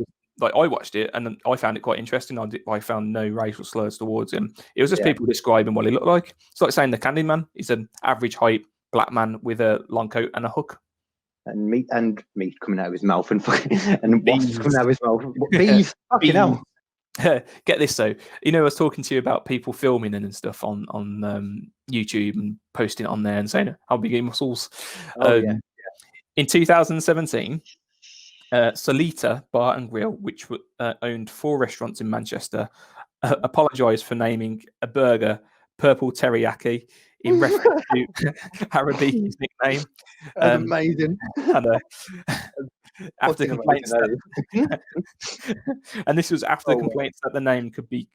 I watched it and I found it quite interesting. I found no racial slurs towards him. It was just people describing what he looked like. It's like saying the Candyman. He's an average height black man with a long coat and a hook. meat coming out of his mouth and wasps Bees. coming out of his mouth. Bees, fucking hell. Get this though, I was talking to you about people filming and stuff on YouTube and posting it on there and saying how big are muscles. In 2017, Solita Bar and Grill, which owned 4 restaurants in Manchester, apologised for naming a burger Purple Teriyaki in reference to Arabi's nickname. That's amazing. I know. After complaints, and this was after complaints that the name could be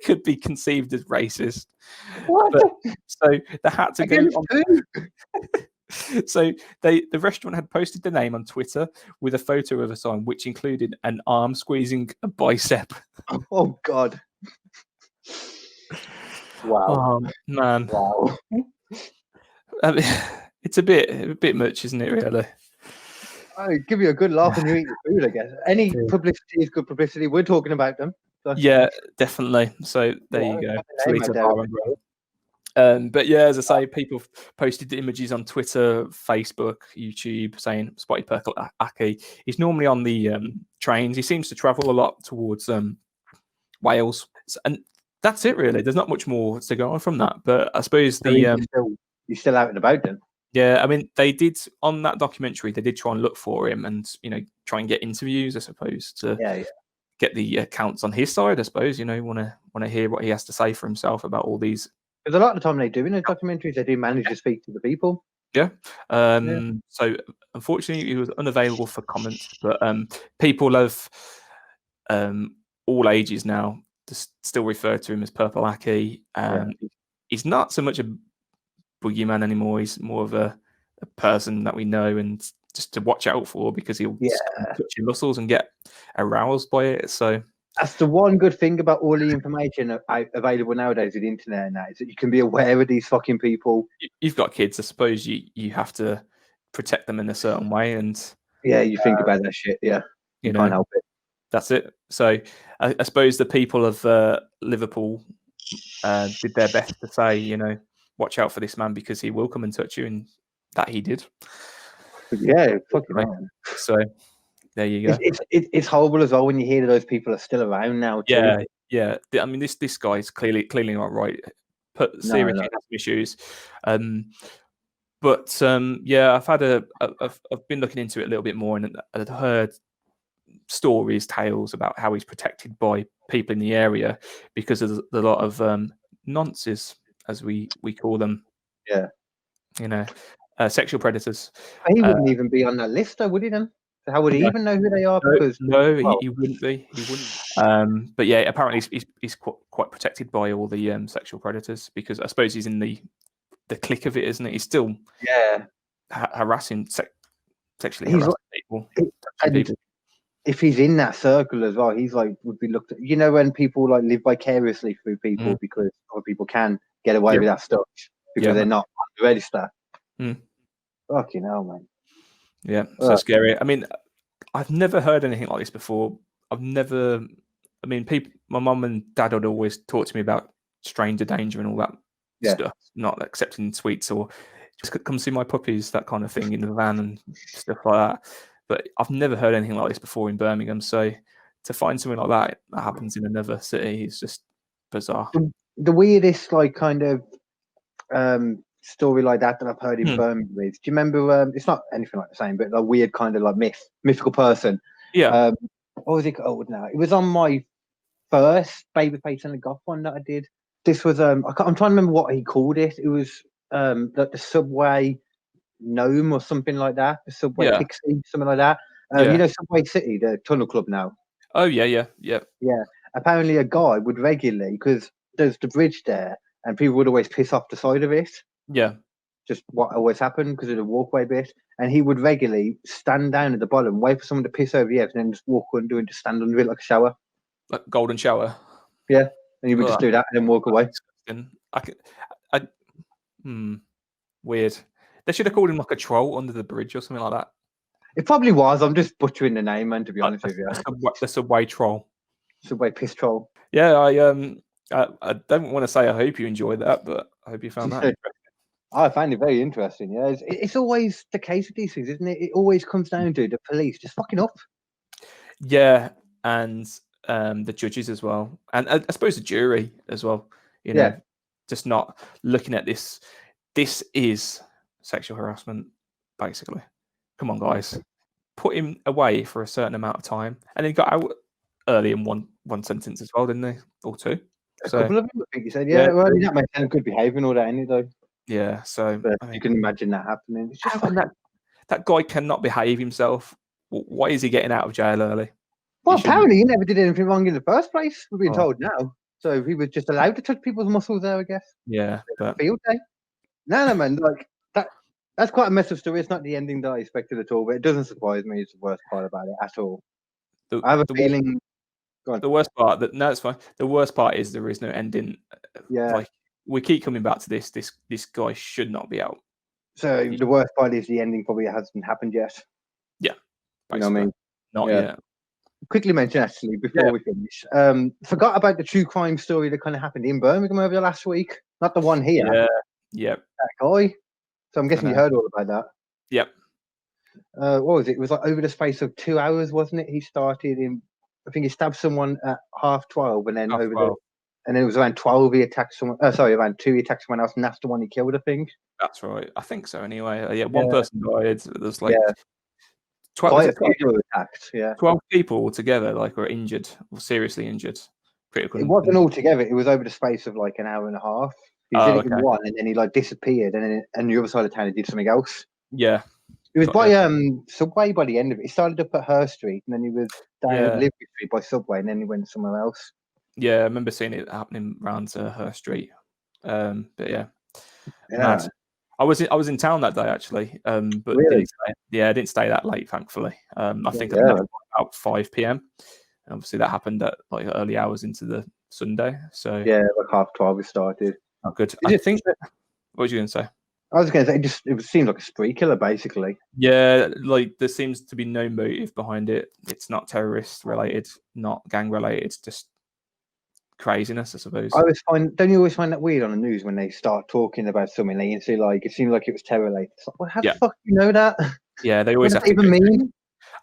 could be conceived as racist. So they had to go on. So the restaurant had posted the name on Twitter with a photo of a sign which included an arm squeezing a bicep. Oh God! Wow, man! Wow, I mean, it's a bit much, isn't it? Really. I give you a good laugh when you eat your food, I guess. Any publicity is good publicity. We're talking about them. So. Yeah, definitely. So there you go. But yeah, as I say, people posted the images on Twitter, Facebook, YouTube, saying Spotty Purple Aki. He's normally on the trains. He seems to travel a lot towards Wales, and that's it really. There's not much more to go on from that. But I suppose you're still out and about then. Yeah, I mean, they did on that documentary. They did try and look for him, and try and get interviews, I suppose, to get the accounts on his side. I suppose want to hear what he has to say for himself about all these. Because a lot of the time they do in the documentaries, they do manage to speak to the people. Yeah. So unfortunately, he was unavailable for comments, but people of all ages now still refer to him as Purple Aki. He's not so much a boogeyman anymore. He's more of a person that we know and just to watch out for, because he'll touch your muscles and get aroused by it. So that's the one good thing about all the information available nowadays with the internet and that, is that you can be aware of these fucking people. You've got kids, I suppose you have to protect them in a certain way, and you think about that shit. You can't help it. That's it. So I suppose the people of Liverpool did their best to say, watch out for this man because he will come and touch you, and that he did. Yeah, fucking right. So there you go. It's horrible as well when you hear that those people are still around now. Too. Yeah. I mean, this guy's clearly not right. Seriously has issues. But I've had I've been looking into it a little bit more, and I've heard stories, tales about how he's protected by people in the area because of the lot of nonces, as we call them. Yeah. Sexual predators. He wouldn't even be on that list, though, would he then? So how would he even know who they are? He wouldn't be. He wouldn't. But yeah, apparently he's quite protected by all the sexual predators, because I suppose he's in the clique of it, isn't it? He's still harassing sexually harassing people. If he's in that circle as well, he's would be looked at. When people live vicariously through people because other people can get away with that stuff because they're not on the register. Fucking hell, man. Yeah, so scary. I mean, I've never heard anything like this before. My mum and dad would always talk to me about stranger danger and all that stuff, not accepting sweets or just come see my puppies, that kind of thing in the van and stuff like that. But I've never heard anything like this before in Birmingham. So to find something like that happens in another city is just bizarre. The weirdest, kind of story like that I've heard in Birmingham is, do you remember, it's not anything like the same, but a weird kind of mythical person. Yeah. What was it called now? It was on my first Babyface and the Goth one that I did. This was, I'm trying to remember what he called it. It was the Subway Gnome or something like that. The Subway Pixie, something like that. Subway City, the Tunnel Club now. Oh, yeah. Apparently a guy would regularly, because there's the bridge there, and people would always piss off the side of it. Yeah. Just what always happened because of the walkway bit. And he would regularly stand down at the bottom, wait for someone to piss over the edge, and then just walk under and just stand under it like a shower. Like golden shower? Yeah. And he would just do that and then walk away. Weird. They should have called him like a troll under the bridge or something like that. It probably was. I'm just butchering the name, man, to be honest with you. The Subway troll. Subway piss troll. Yeah, I don't want to say I hope you enjoyed that, but I hope you found that interesting. I find it very interesting. Yeah, it's always the case with these things, isn't it? It always comes down to the police just fucking up. Yeah, and the judges as well, and I suppose the jury as well. You know, Yeah. just not looking at this. This is sexual harassment, basically. Come on, guys, put him away for a certain amount of time, and then got out early in one sentence as well, didn't they, or two? A So couple of them, I think you said. Yeah, well, I mean, that makes sense. Good behaviour and all that, ain't it, though? yeah, so But I mean, you can imagine that happening. It's just how can that guy cannot behave himself? Why is he getting out of jail early? well, He shouldn't. apparently he never did anything wrong in the first place. We're being Oh. told now. So he was just allowed to touch people's muscles there, I guess. Yeah, but Field day. No, man. Like that's quite a messed up story. It's not the ending that I expected at all, but it doesn't surprise me. It's the worst part about it at all. I have a feeling. The worst part that no, it's fine. The worst part is there is no ending. Yeah. Like we keep coming back to this. This guy should not be out. So the worst part is the ending probably hasn't happened yet. Yeah, you know what I mean. Not yet. Quickly mention actually before we finish. Forgot about the true crime story that kind of happened in Birmingham over the last week. Not the one here. Yeah. That guy. So I'm guessing you heard all about that. Yep. What was it? It was like over the space of 2 hours, wasn't it? He started in. I think he stabbed someone at 12:30, and then and then it was around 12 he attacked someone. Around 2 he attacked someone else, and that's the one he killed, I think. That's right. I think so. Anyway, one person died. There's like 12 quite a few were attacked. Yeah, 12 people altogether, like were injured or seriously injured. It wasn't all together. It was over the space of like an hour and a half. He did it in one, and then he like disappeared, and then the other side of town he did something else. Yeah. It was by Subway by the end of it. He started up at Her Street, and then he was down at Liverpool Street by Subway, and then he went somewhere else. Yeah, I remember seeing it happening around Her Street. But yeah. Yeah. I was in town that day actually, but really? I didn't stay that late, thankfully. I think about 5 p.m. And obviously that happened at like early hours into the Sunday. So like 12:30 we started. Not good. I think. What was you going to say? I was going to say it seemed like a spree killer, basically. Yeah, like there seems to be no motive behind it. It's not terrorist related, not gang related. Just craziness, I suppose. Don't you always find that weird on the news when they start talking about something? They say like it seemed like it was terror related. Like, well, how the fuck do you know that? Yeah, they always have to even mean.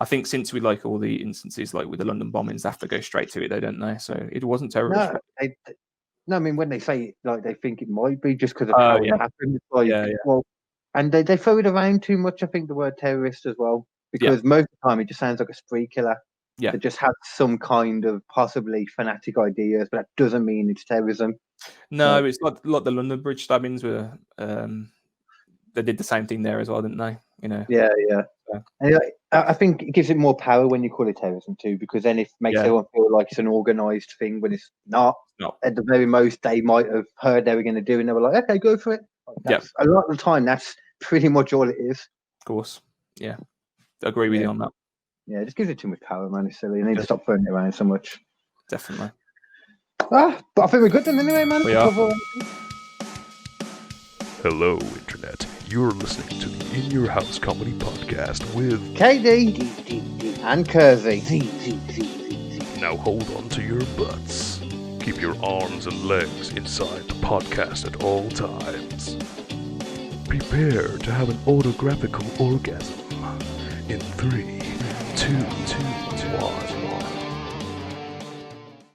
I think since we like all the instances like with the London bombings, they have to go straight to it, though, don't they? So it wasn't terrorist. No, I mean when they say it, like they think it might be just because of how it happened. It's like, well, and they throw it around too much. I think the word terrorist as well, because most of the time it just sounds like a spree killer. Yeah, that just has some kind of possibly fanatic ideas, but that doesn't mean it's terrorism. No, it's like the London Bridge stabbings were. They did the same thing there as well, didn't they? You know. Yeah. And I think it gives it more power when you call it terrorism too, because then it makes everyone feel like it's an organised thing when it's not. At the very most, they might have heard they were going to do, and they were like, "Okay, go for it." A lot of the time, that's pretty much all it is. Of course, yeah, I agree with you on that. Yeah, it just gives it too much power, man. It's silly. You need to stop throwing it around so much. Definitely. But I think we're good then anyway, man. We are. Hello, Internet. You're listening to the In Your House Comedy Podcast with KD and Kersey. Now hold on to your butts. Keep your arms and legs inside the podcast at all times. Prepare to have an autographical orgasm in 3, 2, 1.